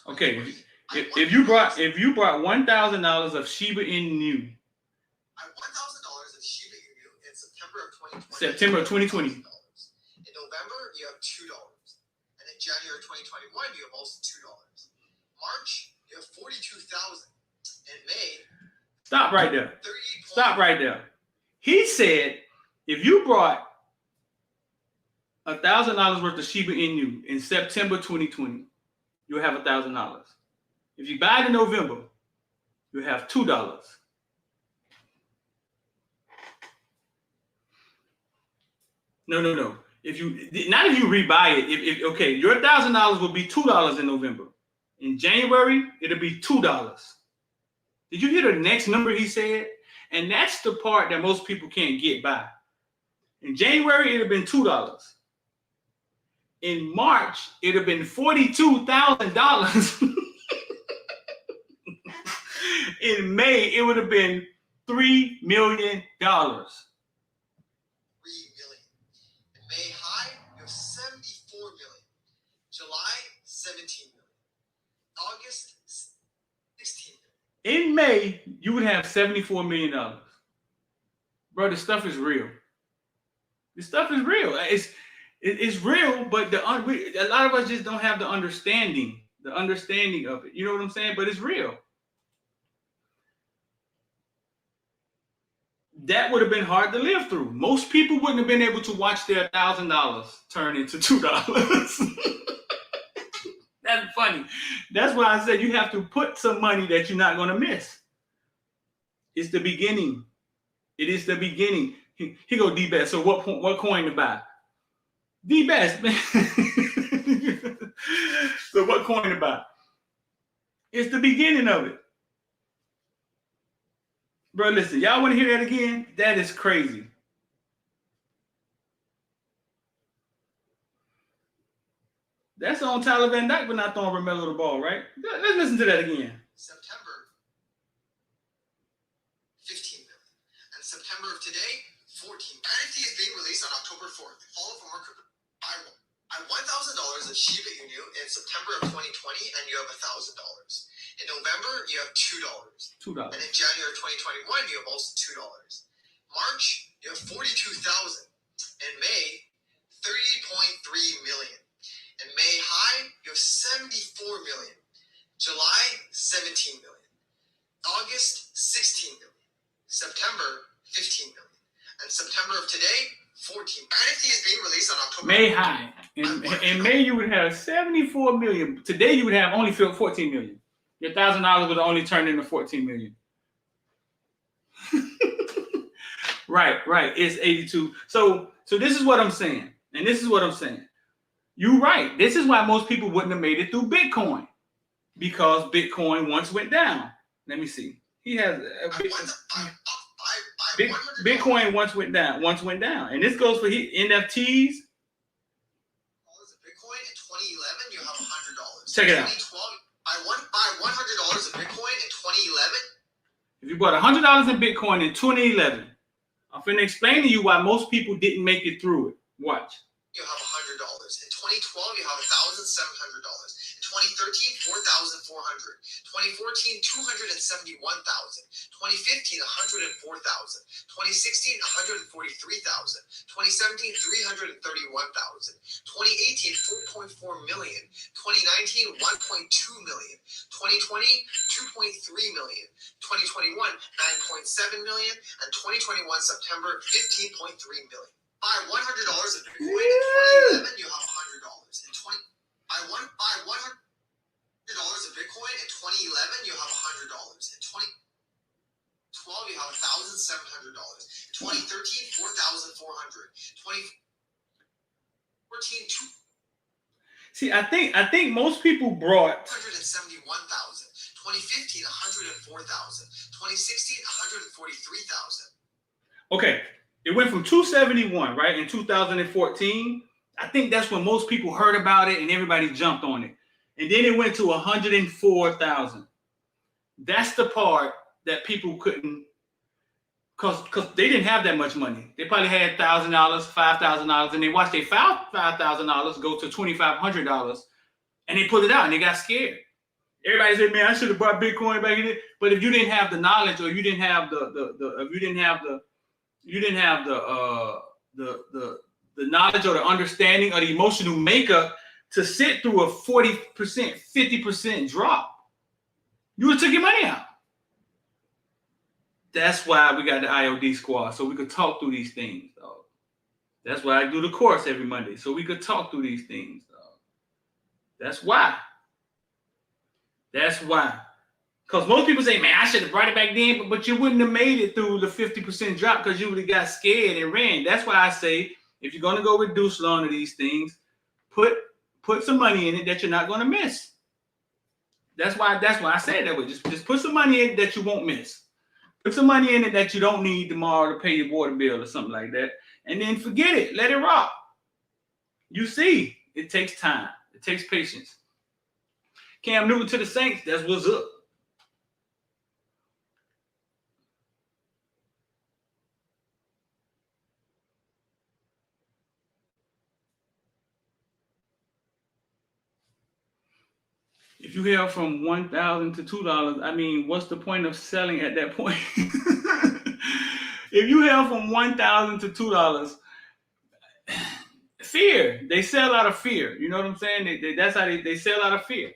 Okay, if you brought $1,000 of Shiba Inu, September of 2020. In November, you have $2. And in January 2021, you have also $2. March, you have 42,000. In May, stop right there. Stop right there. He said if you brought $1,000 worth of Shiba Inu in September 2020, you'll have $1,000. If you buy it in November, you'll have $2. No. If you rebuy it, if your $1,000 will be $2 in November. In January, it'll be $2. Did you hear the next number he said? And that's the part that most people can't get by. In January, it'd have been $2. In March, it'd have been $42,000. In May, it would have been $3 million. May high, you have 74 million. July, 17 million. August, 16 million. In May, you would have $74 million. Bro, this stuff is real. This stuff is real. It's real, but a lot of us just don't have the understanding of it. You know what I'm saying? But it's real. That would have been hard to live through. Most people wouldn't have been able to watch their $1,000 turn into $2. That's funny. That's why I said you have to put some money that you're not going to miss. It's the beginning. It is the beginning. He go D-Best. So what coin to buy? D-Best, man. So what coin to buy? It's the beginning of it. Bro, listen, y'all want to hear that again? That is crazy. That's on Tyler Van Dyke for not throwing Romelo the ball, right? Let's listen to that again. September, 15 million. And September of today, 14. NFT is being released on October 4th. Follow for more crypto. I $1,000 of Shiba Inu in September of 2020, and you have $1,000. In November, you have $2. $2. And in January 2021, you have also $2. March, you have 42,000. In May, 30.3 million. In May high, you have 74 million. July, 17 million. August, 16 million. September, 15 million. And September of today, 14. NFT is being released on October. May high. In May, you would have 74 million. Today, you would have only 14 million. Your $1,000 would only turn into 14 million. Right. It's 82. So this is what I'm saying. And this is what I'm saying. You're right. This is why most people wouldn't have made it through Bitcoin. Because Bitcoin once went down. Let me see. He has Bitcoin once went down. And this goes for NFTs. Bitcoin in 2011, you have $100. Check it out. 2012, I buy $100 of Bitcoin in 2011. If you bought $100 in Bitcoin in 2011, I'm finna explain to you why most people didn't make it through it. Watch. You have $100. In 2012, you have $1,700. In 2013, $4,400. 2014, $271,000. 2015, $104,000. 2016, $143,000. 2017, $331,000. 2018, $4.4 million. 2019, $1.2 million. 2020, $2.3 million. 2021, $9.7 million. And 2021 September, $15.3 million. Buy $100 of Bitcoin in 2011, you have $100. Buy $100 of Bitcoin in 2011, you have $100. In 2012, you have $1,700. 2013, $4,400. 2014, See, I think most people brought 171,000. 2015, 104,000. 2016, 143,000. Okay. It went from 271, right, in 2014. I think that's when most people heard about it and everybody jumped on it. And then it went to 104,000. That's the part that people couldn't, because they didn't have that much money. They probably had $1,000, $5,000, and they watched their $5,000 go to $2,500, and they put it out and they got scared. Everybody said, "Man, I should have bought Bitcoin back in it." But if you didn't have the knowledge, or you didn't have the knowledge or the understanding or the emotional makeup to sit through a 40%, 50% drop, you would have took your money out. That's why we got the IOD squad, so we could talk through these things, dog. That's why I do the course every Monday, so we could talk through these things, dog. That's why. Because most people say, "Man, I should have brought it back then," but you wouldn't have made it through the 50% drop because you would have got scared and ran. That's why I say, if you're going to go reduce loan of these things, put some money in it that you're not going to miss. That's why I say it that way. Just put some money in it that you won't miss. Put some money in it that you don't need tomorrow to pay your water bill or something like that. And then forget it. Let it rock. You see, it takes time. It takes patience. Cam Newton to the Saints, that's what's up. If you hear from $1,000 to $2, I mean, what's the point of selling at that point? If you hear from $1,000 to $2, fear. They sell out of fear. You know what I'm saying? That's how they sell out of fear.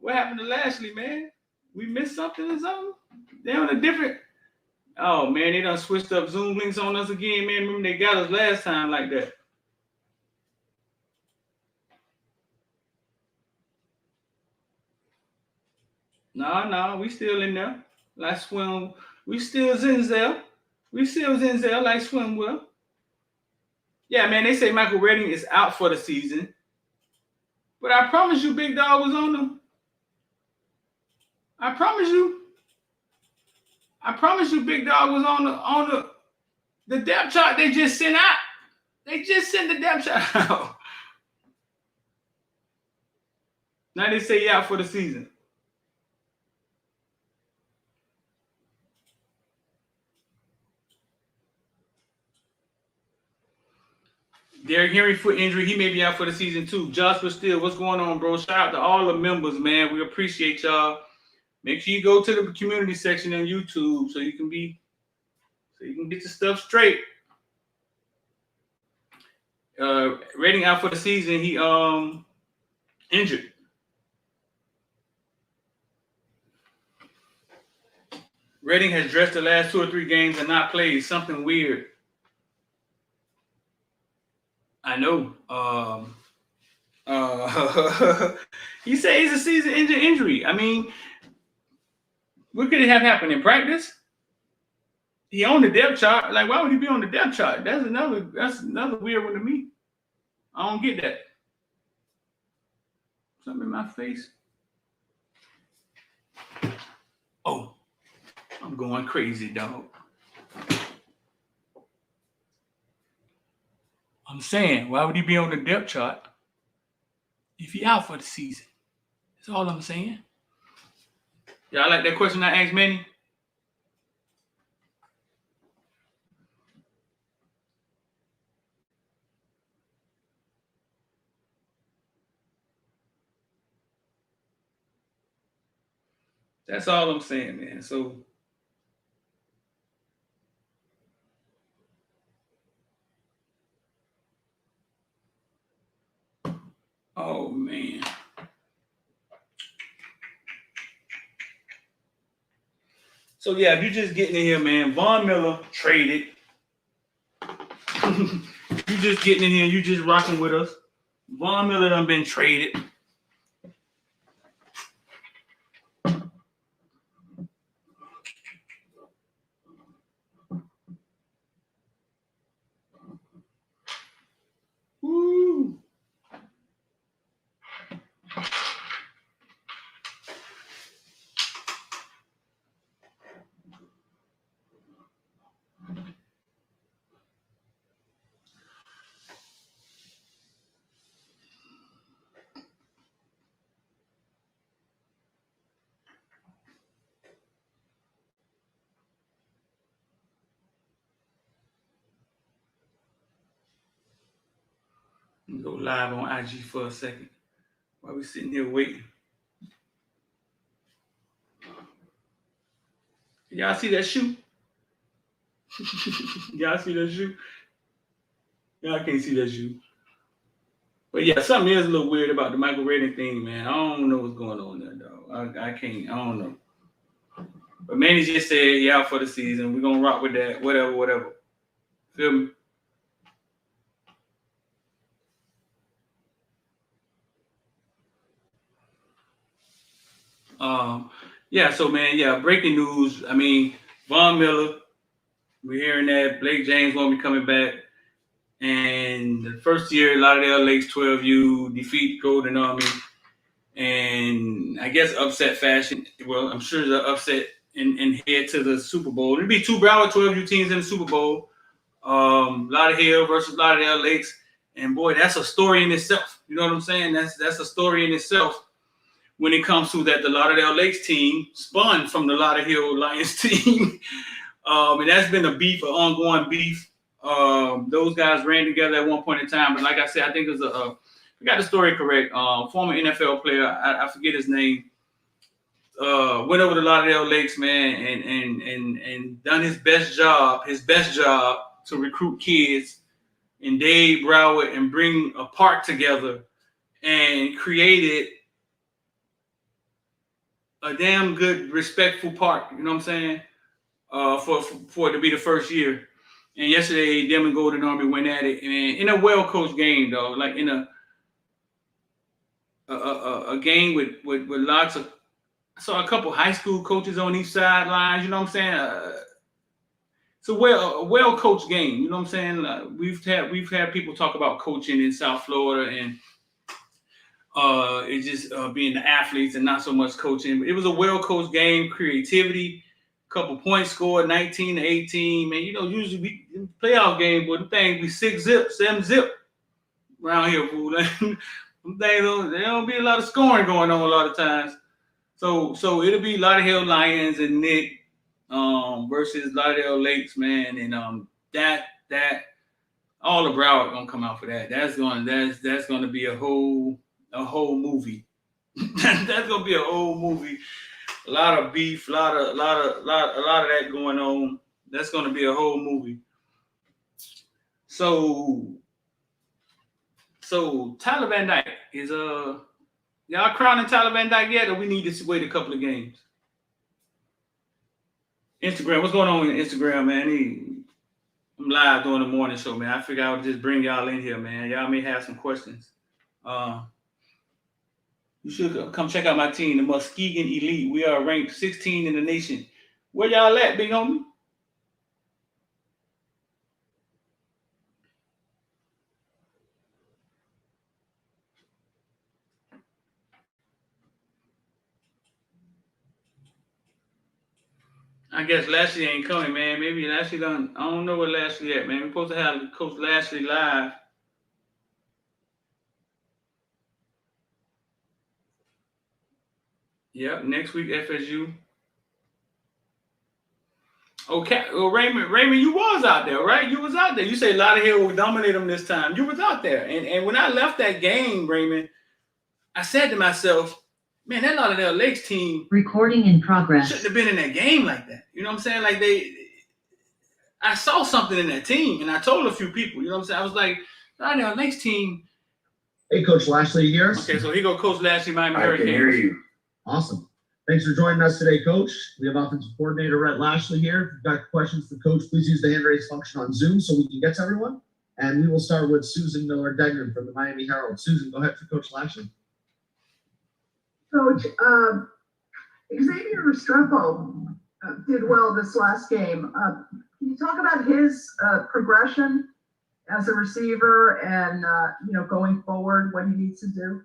What happened to Lashley, man? We missed something or something? They on a different. Oh man, they done switched up Zoom links on us again, man. Remember they got us last time like that. No, we still in there. That's when we still Zenzel. We still Zenzel like swim well. Yeah, man, they say Michael Redding is out for the season. But I promise you, Big Dog was on them. I promise you, Big Dog was on the depth chart they just sent out. They just sent the depth chart out. Now they say he out for the season. Derrick Henry foot injury, he may be out for the season too. Joshua Steele, what's going on, bro? Shout out to all the members, man. We appreciate y'all. Make sure you go to the community section on YouTube so you can get your stuff straight. Redding out for the season, he injured. Redding has dressed the last 2 or 3 games and not played. Something weird. I know. He said he's a season-ending injury. I mean, what could it have happened in practice? He on the depth chart. Like, why would he be on the depth chart? That's another weird one to me. I don't get that. Something in my face. Oh, I'm going crazy, dog. I'm saying, why would he be on the depth chart if he out for the season? That's all I'm saying. Y'all like that question I asked Manny? That's all I'm saying, man. So oh man. So yeah, if you're just getting in here, man, Von Miller traded. You just getting in here, you just rocking with us. Von Miller done been traded. Woo. Go live on IG for a second while we sitting here waiting. Y'all see that shoe? Y'all see that shoe? Y'all can't see that shoe. But yeah, something is a little weird about the Michael Redding thing, man. I don't know what's going on there, dog. I don't know. But Manny just said he out for the season. We're gonna rock with that. Whatever. Feel me? Yeah, so man, yeah, breaking news. I mean, Von Miller, we're hearing that Blake James won't be coming back. And the first year, Lauderdale Lakes 12U defeat Golden Army. And I guess upset fashion. Well, I'm sure the upset and head to the Super Bowl. It'll be 2 Broward 12U teams in the Super Bowl. Lauderdale versus Lauderdale Lakes. And boy, that's a story in itself. You know what I'm saying? That's a story in itself. When it comes to that, the Lauderdale Lakes team spun from the Lauderdale Lions team. And that's been a beef, an ongoing beef. Those guys ran together at one point in time. But like I said, I think it was I got the story correct. Former NFL player, I forget his name, went over to Lauderdale Lakes, man, and done his best job to recruit kids in Dade, Broward, and bring a park together and created a damn good, respectful park. You know what I'm saying? For it to be the first year. And yesterday, them and Golden Army went at it, and in a well-coached game, though, like in a game with lots of. I saw a couple high school coaches on each sidelines. You know what I'm saying? it's a well coached game. You know what I'm saying? We've had people talk about coaching in South Florida and it's just being the athletes and not so much coaching. It was a well coached game, creativity, couple points scored, 19-18. Man, usually we playoff game, but the thing we 6-zip, 7-zip around here, fool. There don't be a lot of scoring going on a lot of times. So it'll be Lauderdale Lions and Nick versus Lauderdale Lakes, man, and that all the Broward gonna come out for that. That's gonna be a whole movie. That's gonna be a whole movie. A lot of beef, a lot of that going on. That's gonna be a whole movie. So Tyler Van Dyke is y'all crowning Tyler Van Dyke yet, or we need to wait a couple of games? Instagram, what's going on with Instagram, man? I'm live doing the morning show, man. I figured I would just bring y'all in here, man. Y'all may have some questions. You should come check out my team, the Muskegon Elite. We are ranked 16 in the nation. Where y'all at, big homie? I guess Lashley ain't coming, man. Maybe Lashley done. I don't know where Lashley at, man. We're supposed to have Coach Lashley live. Yep, next week FSU. Okay, well Raymond, you was out there, right? You was out there. You say Lauderdale will dominate them this time. You was out there, and when I left that game, Raymond, I said to myself, man, that Lauderdale Lakes team Recording in progress. shouldn't have been in that game like that. You know what I'm saying? Like I saw something in that team, and I told a few people. You know what I'm saying? I was like, Lauderdale Lakes team. Hey, Coach Lashley here. Okay, so here go Coach Lashley, Miami I can Hurricanes. hear you. Awesome. Thanks for joining us today, Coach. We have offensive coordinator Rhett Lashley here. If you've got questions for Coach, please use the hand raise function on Zoom so we can get to everyone. And we will start with Susan Miller-Degnan from the Miami Herald. Susan, go ahead for Coach Lashley. Coach, Xavier Restrepo did well this last game. Can you talk about his progression as a receiver and going forward, what he needs to do?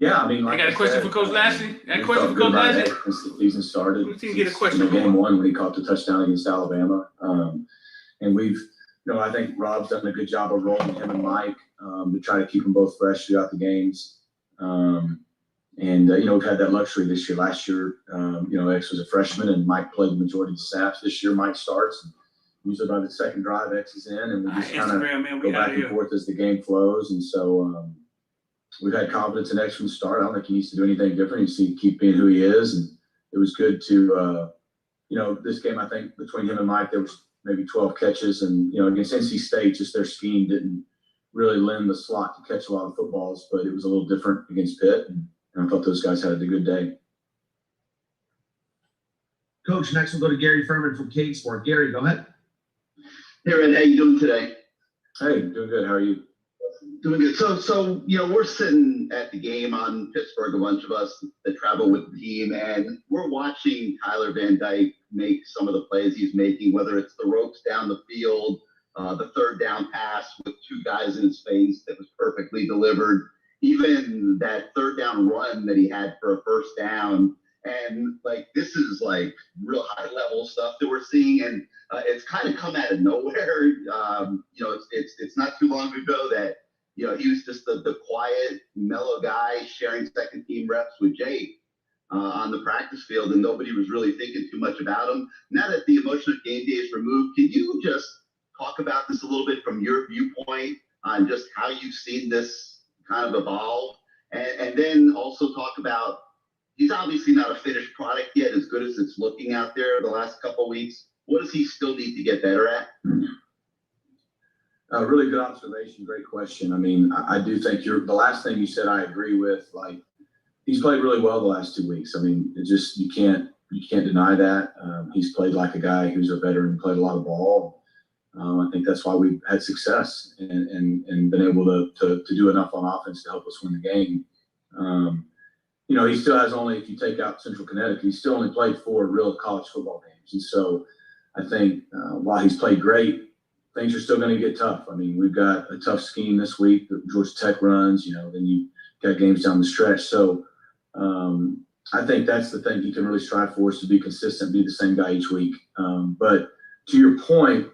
Yeah, I mean, I like got a question for Coach Lashley. Since the season started. Let's get a question. Since game one when he caught the touchdown against Alabama, and we've, I think Rob's done a good job of rolling him and Mike to try to keep them both fresh throughout the games. We've had that luxury this year. Last year, X was a freshman and Mike played the majority of the snaps. This year, Mike starts. And usually by the second drive, X is in, and we just kind of go back and forth as the game flows. And so we've had confidence in X from the start. I don't think he needs to do anything different. He needs to keep being who he is. And it was good to, this game, I think between him and Mike, there was maybe 12 catches. And, against NC State, just their scheme didn't really lend the slot to catch a lot of footballs, but it was a little different against Pitt. And I thought those guys had a good day. Coach, next we'll go to Gary Furman from Cade Sport. Gary, go ahead. Hey, Red, how you doing today? Hey, doing good. How are you? Doing good. So we're sitting at the game on Pittsburgh, a bunch of us that travel with the team, and we're watching Tyler Van Dyke make some of the plays he's making, whether it's the ropes down the field, the third down pass with two guys in his face that was perfectly delivered, even that third down run that he had for a first down. And this is real high level stuff that we're seeing, and it's kind of come out of nowhere. It's not too long ago that he was just the quiet, mellow guy sharing second team reps with Jake on the practice field, and nobody was really thinking too much about him. Now that the emotion of game day is removed, can you just talk about this a little bit from your viewpoint on just how you've seen this kind of evolve, and then also talk about, he's obviously not a finished product yet, as good as it's looking out there the last couple of weeks. What does he still need to get better at? Really good observation. Great question. I mean, I do think the last thing you said, I agree with. He's played really well the last 2 weeks. I mean, you can't deny that. He's played like a guy who's a veteran, played a lot of ball. I think that's why we've had success and been able to do enough on offense to help us win the game. He still has only, if you take out Central Connecticut, he's still only played 4 real college football games. And so I think while he's played great, things are still going to get tough. I mean, we've got a tough scheme this week that Georgia Tech runs, then you got games down the stretch. So I think that's the thing he can really strive for, is to be consistent, be the same guy each week. But to your point,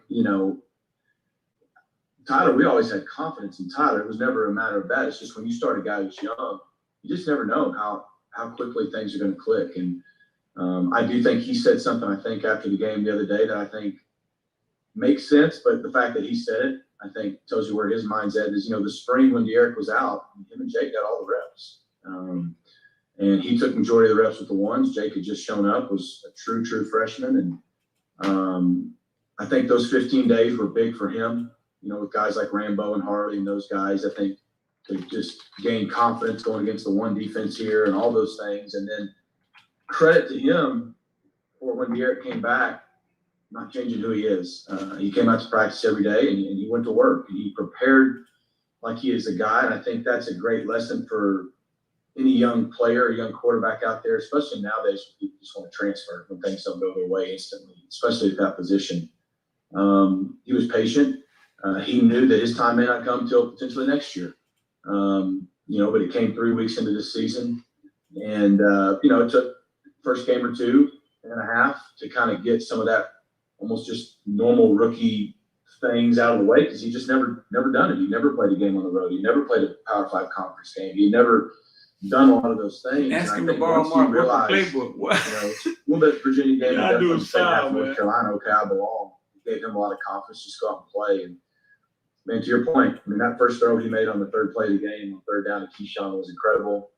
Tyler, we always had confidence in Tyler. It was never a matter of that. It's just when you start a guy who's young, you just never know how quickly things are going to click. And I do think he said something, I think, after the game the other day that I think makes sense. But the fact that he said it, I think, tells you where his mind's at. Is, the spring when Derek was out, him and Jake got all the reps. And he took majority of the reps with the ones. Jake had just shown up, was a true freshman. And I think those 15 days were big for him, with guys like Rambo and Harley and those guys. I think they just gained confidence going against the one defense here and all those things. And then credit to him for when Derek came back, not changing who he is. He came out to practice every day and he went to work. And he prepared like he is a guy. And I think that's a great lesson for any young player, young quarterback out there, especially nowadays when people just want to transfer when things don't go their way instantly, especially at that position. He was patient. He knew that his time may not come till potentially next year. But it came 3 weeks into this season. And, it took first game or two and a half to kind of get some of that almost just normal rookie things out of the way, because he just never done it. He never played a game on the road. He never played a Power 5 conference game. He never done a lot of those things. Ask him to borrow Mark playbook. A little bit Virginia game, I do his style, man. North Carolina, okay, I belong. It gave him a lot of confidence, just go out and play. And man, to your point, that first throw he made on the third play of the game, on third down to Keyshawn, was incredible.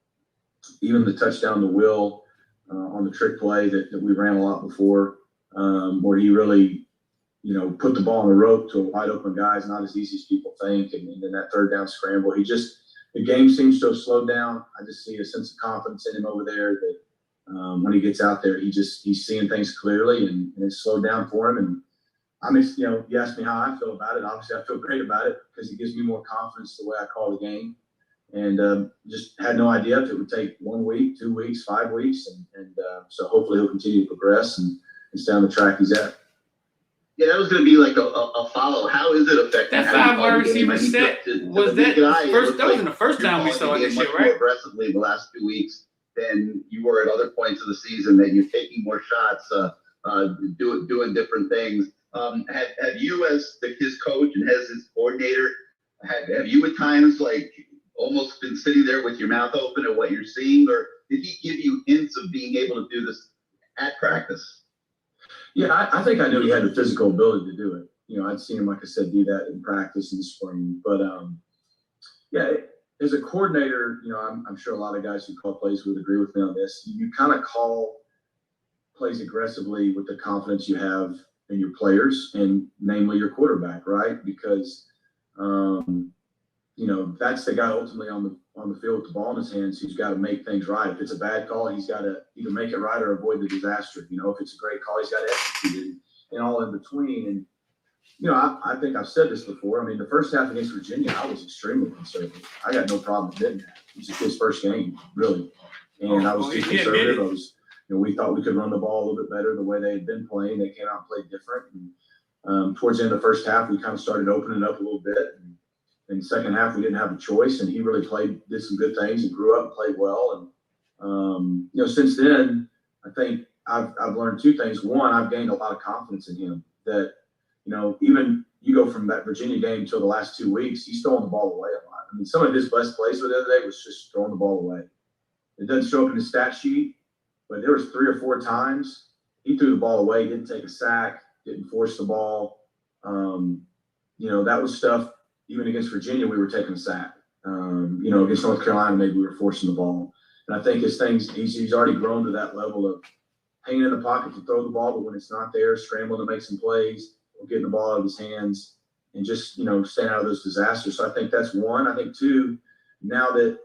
Even the touchdown to Will on the trick play that we ran a lot before, where he really, put the ball on the rope to a wide open guy is not as easy as people think. And then that third down scramble, the game seems to have slowed down. I just see a sense of confidence in him over there that when he gets out there, he's seeing things clearly and it's slowed down for him. And you asked me how I feel about it. Obviously, I feel great about it because it gives me more confidence the way I call the game. And just had no idea if it would take 1 week, 2 weeks, 5 weeks. And so hopefully he'll continue to progress and stay on the track he's at. Yeah, that was going to be like a follow. How is it affecting? That 5 wide receiver set, was wasn't the first time we saw it this year, right? More aggressively the last 2 weeks than you were at other points of the season, that you're taking more shots, doing different things. Have you, as his coach and as his coordinator, have you at times almost been sitting there with your mouth open at what you're seeing, or did he give you hints of being able to do this at practice? Yeah, I think I knew he had the physical ability to do it. I'd seen him, like I said, do that in practice in the spring. But as a coordinator, I'm sure a lot of guys who call plays would agree with me on this. You kind of call plays aggressively with the confidence you have in your players, and namely your quarterback, right? Because that's the guy ultimately on the field with the ball in his hands who's got to make things right. If it's a bad call, he's got to either make it right or avoid the disaster. If it's a great call, he's got to execute it, and all in between. And I think I've said this before. The first half against Virginia, I was extremely conservative. I got no problem admitting that. It was his first game, really, and I was too conservative. We thought we could run the ball a little bit better the way they had been playing. They came out and played different. And towards the end of the first half, we kind of started opening up a little bit. And in the second half, we didn't have a choice, and he really did some good things and grew up and played well. And since then, I think I've learned two things. One, I've gained a lot of confidence in him. That even you go from that Virginia game till the last 2 weeks, he's throwing the ball away a lot. Some of his best plays for the other day was just throwing the ball away. It doesn't show up in the stat sheet, but there was 3 or 4 times he threw the ball away, didn't take a sack, didn't force the ball. That was stuff. Even against Virginia, we were taking a sack. Against North Carolina, maybe we were forcing the ball. And I think he's already grown to that level of hanging in the pocket to throw the ball, but when it's not there, scrambling to make some plays or getting the ball out of his hands and just, staying out of those disasters. So I think that's one. I think two, now that,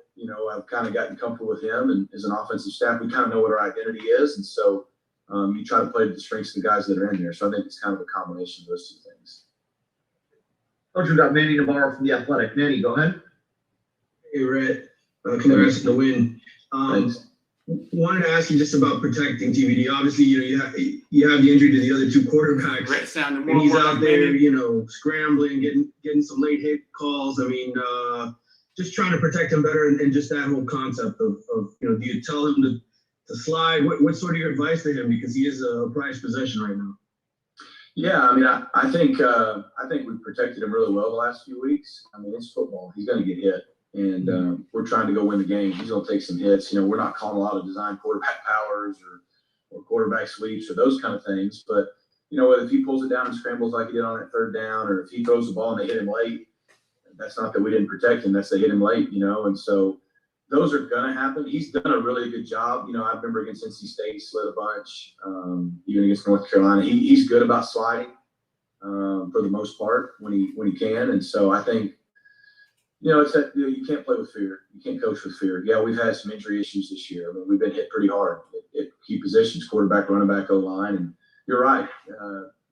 I've kind of gotten comfortable with him and as an offensive staff, we kind of know what our identity is. And so you try to play to the strengths of the guys that are in there. So I think it's kind of a combination of those two things. Coach, we've got Manny Navarro from The Athletic. Manny, go ahead. Hey, Rhett. Congrats on the win. Thanks. Wanted to ask you just about protecting TBD. Obviously, you have the injury to the other two quarterbacks, Brett sounded and he's more out like there, Manny. scrambling, getting some late hit calls. I mean, just trying to protect him better, and just that whole concept of do you tell him to slide? What's sort of your advice to him, because he is a prized possession right now? Yeah, I mean, I think we've protected him really well the last few weeks. I mean, it's football. He's going to get hit, and we're trying to go win the game. He's going to take some hits. We're not calling a lot of design quarterback powers or quarterback sweeps or those kind of things. But if he pulls it down and scrambles like he did on that third down, or if he throws the ball and they hit him late, that's not that we didn't protect him. That's they hit him late. And so those are going to happen. He's done a really good job. I remember against NC State, he slid a bunch. Even against North Carolina, he's good about sliding for the most part when he can. And so I think, it's that you can't play with fear. You can't coach with fear. Yeah, we've had some injury issues this year. I mean, we've been hit pretty hard at key positions, quarterback, running back, O-line. And you're right.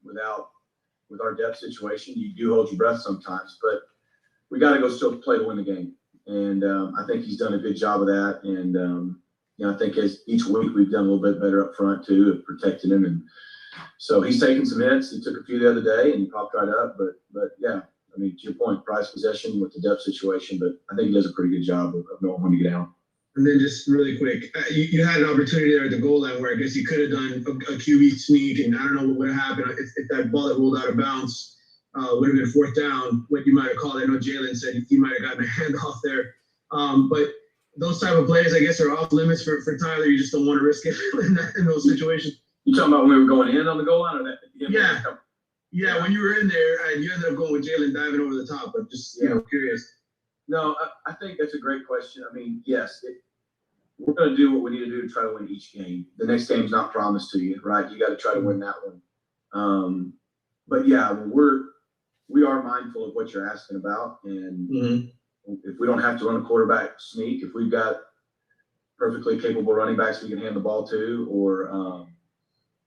With our depth situation, you do hold your breath sometimes. But we got to go still play to win the game. And I think he's done a good job of that. And, I think as each week we've done a little bit better up front, too, of protecting him. And so he's taken some hits. He took a few the other day, and he popped right up. But yeah, I mean, to your point, prized possession with the depth situation. But I think he does a pretty good job of knowing when to get out. And then just really quick, you had an opportunity there at the goal line where I guess you could have done a QB sneak, and I don't know what would have happened if that ball that rolled out of bounds would have been fourth down, what you might have called it. I know Jalen said he might have gotten a handoff there. But those type of plays, I guess, are off limits for Tyler. You just don't want to risk it in those situations. You talking about when we were going in on the goal line, or that? Yeah, when you were in there, and you ended up going with Jalen diving over the top. But just curious. No, I think that's a great question. I mean, yes, we're going to do what we need to do to try to win each game. The next game's not promised to you, right? You got to try to win that one. But yeah, we are mindful of what you're asking about, and if we don't have to run a quarterback sneak, if we've got perfectly capable running backs we can hand the ball to, or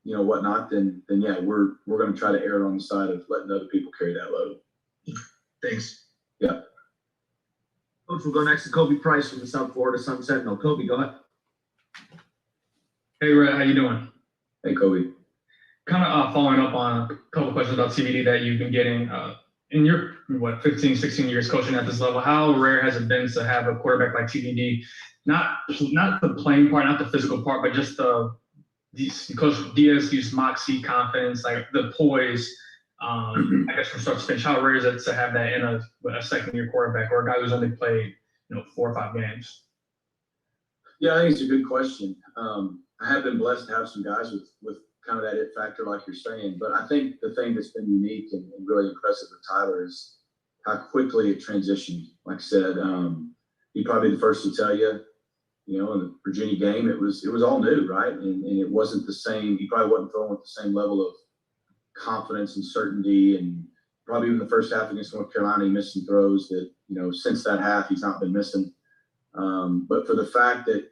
whatnot, then yeah, we're going to try to err on the side of letting other people carry that load. Thanks. Yeah. Coach, we'll go next to Kobe Price from the South Florida Sun Sentinel. Kobe, go ahead. Hey, Rhett, how you doing? Hey, Kobe. Kind of following up on a couple of questions about TBD that you've been getting. In your, 15, 16 years coaching at this level, how rare has it been to have a quarterback like TBD? Not the playing part, not the physical part, but just Coach Diaz used moxie, confidence, like the poise, I guess from start to finish. How rare is it to have that in a second-year quarterback or a guy who's only played, 4 or 5 games? Yeah, I think it's a good question. I have been blessed to have some guys with kind of that it factor, like you're saying. But I think the thing that's been unique and really impressive with Tyler is how quickly it transitioned. Like I said, he'd probably be the first to tell you, in the Virginia game, it was all new, right? And it wasn't the same. He probably wasn't throwing with the same level of confidence and certainty. And probably even the first half against North Carolina, he missed some throws that, since that half, he's not been missing. But for the fact that,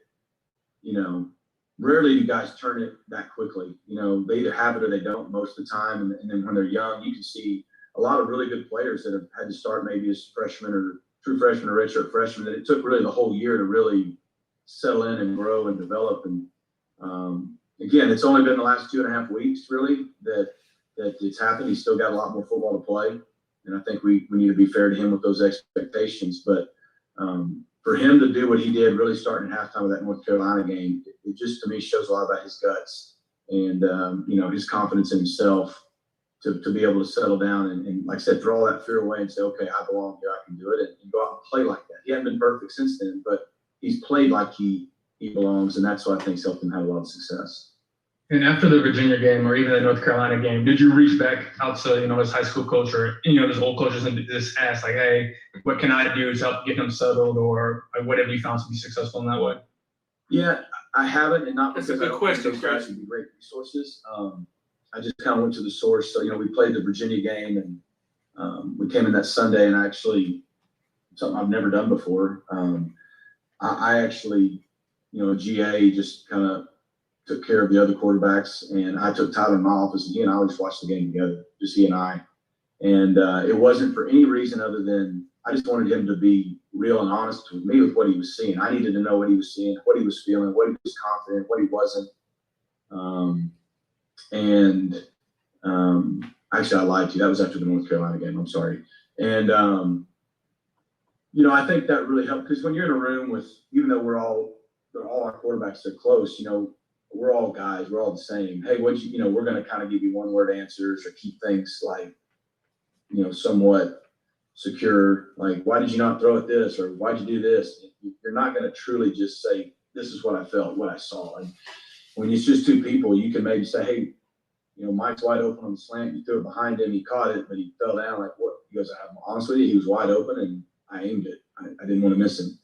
rarely do guys turn it that quickly. They either have it or they don't most of the time. And then when they're young, you can see a lot of really good players that have had to start maybe as freshmen or true freshmen or redshirt freshmen, that it took really the whole year to really settle in and grow and develop. And again, it's only been the last 2.5 weeks really that it's happened. He's still got a lot more football to play. And I think we need to be fair to him with those expectations. But for him to do what he did, really starting at halftime of that North Carolina game, it just to me shows a lot about his guts and his confidence in himself to be able to settle down and like I said, throw all that fear away and say, okay, I belong here, I can do it, and go out and play like that. He hasn't been perfect since then, but he's played like he belongs, and that's what I think's helped him have a lot of success. And after the Virginia game or even the North Carolina game, did you reach back out to, his high school coach or, his old coaches and just ask like, hey, what can I do to help get him settled, or what have you found to be successful in that way? Yeah, I haven't, and not That's because a good question, those guys would be great resources. I just kind of went to the source. So, we played the Virginia game and we came in that Sunday, and actually something I've never done before. I actually, GA just kind of took care of the other quarterbacks, and I took Tyler in my office, and he and I just watched the game together, just he and I. And it wasn't for any reason other than I just wanted him to be real and honest with me with what he was seeing. I needed to know what he was seeing, what he was feeling, what he was confident, what he wasn't. Actually, I lied to you. That was after the North Carolina game. I'm sorry. And, I think that really helped because when you're in a room with, even though they're all our quarterbacks are close, we're all guys, we're all the same. Hey, we're going to kind of give you one word answers or keep things like, somewhat secure. Like, why did you not throw at this? Or why'd you do this? You're not going to truly just say, this is what I felt, what I saw. And when it's just two people, you can maybe say, hey, Mike's wide open on the slant. You threw it behind him. He caught it, but he fell down. Like, what? He goes, I'm honest with you, he was wide open and I aimed it. I didn't want to miss him.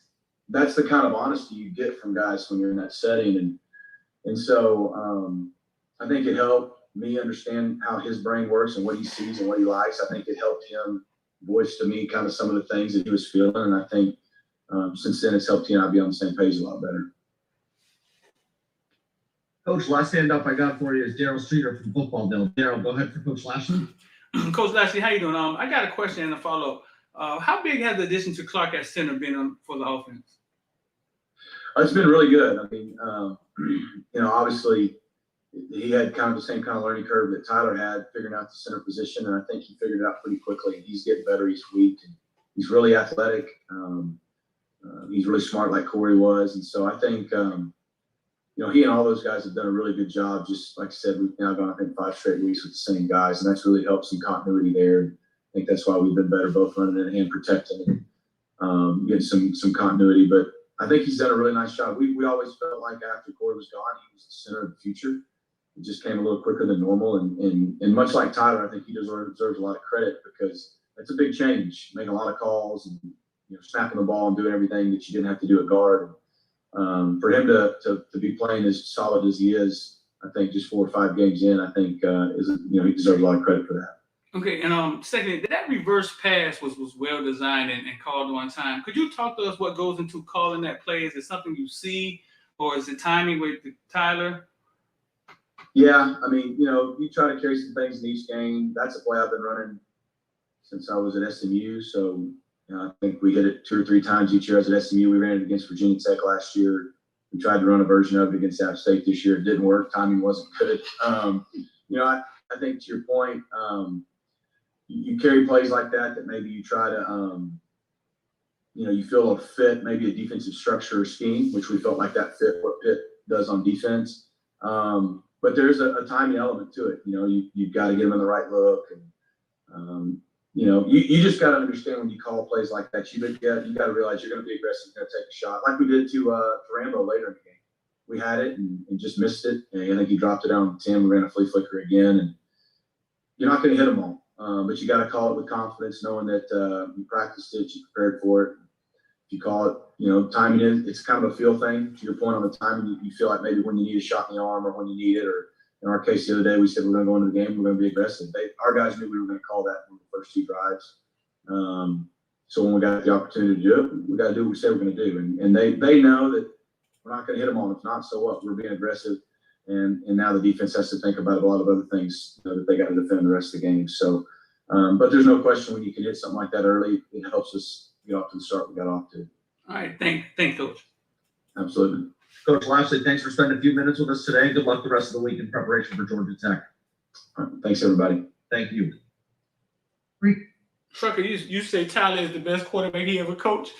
That's the kind of honesty you get from guys when you're in that setting. And so I think it helped me understand how his brain works and what he sees and what he likes. I think it helped him voice to me kind of some of the things that he was feeling. And I think since then it's helped he and I be on the same page a lot better. Coach, last hand up I got for you is Daryl Streeter from Footballdale. Daryl, go ahead for Coach Lashley. Coach Lashley, how you doing? I got a question and a follow-up. How big has the addition to Clark at center been for the offense? It's been really good. I mean, obviously he had kind of the same kind of learning curve that Tyler had, figuring out the center position, and I think he figured it out pretty quickly. He's getting better each week, and he's really athletic. He's really smart like Corey was, and so I think he and all those guys have done a really good job. Just like I said, we've now gone, I think, 5 straight weeks with the same guys, and that's really helped some continuity there. I think that's why we've been better both running it and protecting and getting some continuity. But I think he's done a really nice job. We always felt like after Corey was gone, he was the center of the future. It just came a little quicker than normal. And much like Tyler, I think he deserves a lot of credit because that's a big change, making a lot of calls and snapping the ball and doing everything that you didn't have to do at guard. For him to be playing as solid as he is, I think just 4 or 5 games in, I think he deserves a lot of credit for that. Okay, and secondly, that reverse pass was well designed and called on time. Could you talk to us what goes into calling that play? Is it something you see, or is it timing with Tyler? Yeah, I mean, you try to carry some things in each game. That's a play I've been running since I was at SMU. So I think we hit it 2 or 3 times each year. As at SMU, we ran it against Virginia Tech last year. We tried to run a version of it against App State this year. It didn't work. Timing wasn't good. I think to your point, you carry plays like that maybe you try to, you feel a fit, maybe a defensive structure or scheme, which we felt like that fit what Pitt does on defense. But there's a timing element to it. You've got to get them in the right look. And, you just got to understand when you call plays like that, you got to realize you're going to be aggressive, going to take a shot like we did to Rambo later in the game. We had it and just missed it. And I think he dropped it down to 10. We ran a flea flicker again. And you're not going to hit them all. But you got to call it with confidence, knowing that you practiced it, you prepared for it. If you call it, timing it's kind of a feel thing. To your point on the timing, you feel like maybe when you need a shot in the arm or when you need it, or in our case the other day, we said we're going to go into the game, we're going to be aggressive. Our guys knew we were going to call that from the first 2 drives. So when we got the opportunity to do it, we got to do what we said we're going to do. And they know that we're not going to hit them all. If not, so what? We're being aggressive. And now the defense has to think about a lot of other things that they got to defend the rest of the game. So, but there's no question when you can hit something like that early, it helps us get off to the start we got off to. All right, thanks, Coach. Absolutely. Coach Lashley, thanks for spending a few minutes with us today. Good luck the rest of the week in preparation for Georgia Tech. All right, thanks, everybody. Thank you. Trucker, you say Tyler is the best quarterback he ever coached.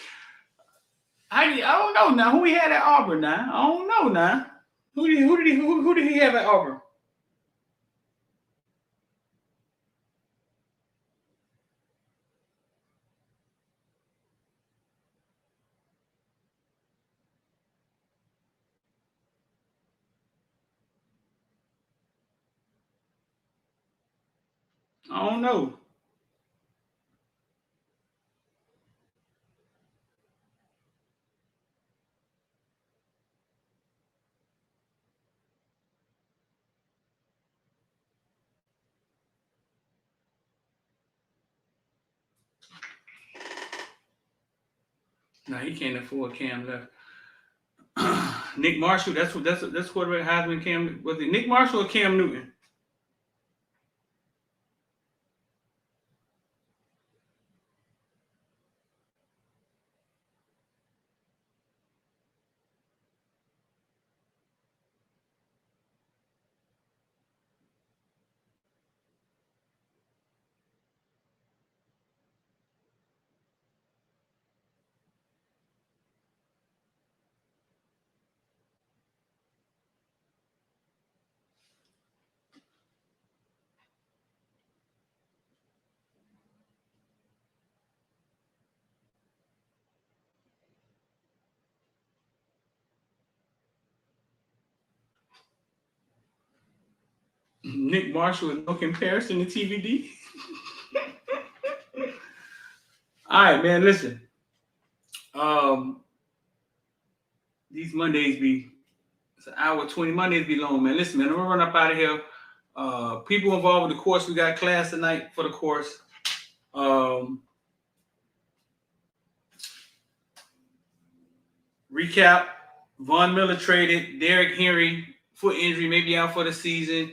I don't know now who he had at Auburn. Now I don't know now. Who did he have at Auburn? I don't know. No, he can't afford Cam left. Nick Marshall, that's quarterback Heisman. Cam, was it Nick Marshall or Cam Newton? Nick Marshall with no comparison to TVD. All right, man. Listen. These Mondays it's an hour 20. Mondays be long, man. Listen, man. I'm gonna run up out of here. People involved with the course. We got class tonight for the course. Recap. Von Miller traded. Derrick Henry, foot injury, maybe out for the season.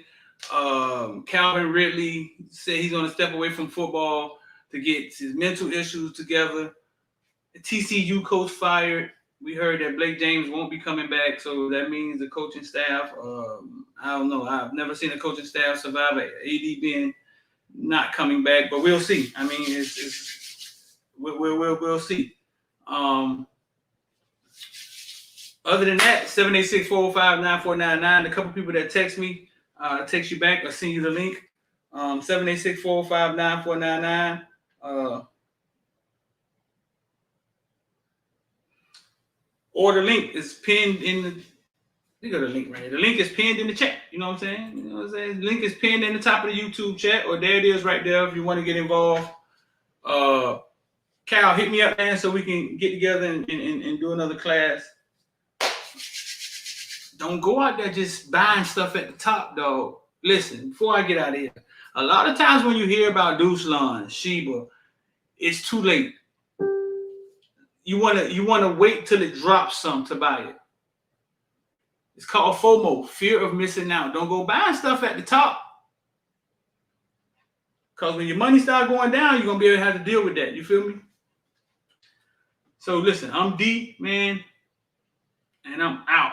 Calvin Ridley said he's going to step away from football to get his mental issues together. The TCU coach fired. We heard that Blake James won't be coming back, so that means the coaching staff. I don't know. I've never seen a coaching staff survive AD being not coming back, but we'll see. I mean, we'll see. Other than that, 786-405-9499. A couple people that text me, text you back. I'll send you the link. 786-405-9499. Or the link is pinned in the. You got a link right here. The link is pinned in the chat. You know what I'm saying? You know what I'm saying? The link is pinned in the top of the YouTube chat, or there it is right there if you want to get involved. Cal, hit me up, man, so we can get together and do another class. Don't go out there just buying stuff at the top, dog. Listen, before I get out of here, a lot of times when you hear about Deuce Lawn, Sheba, it's too late. You wanna wait till it drops some to buy it. It's called FOMO, fear of missing out. Don't go buying stuff at the top. Because when your money starts going down, you're gonna be able to have to deal with that. You feel me? So listen, I'm D, man, and I'm out.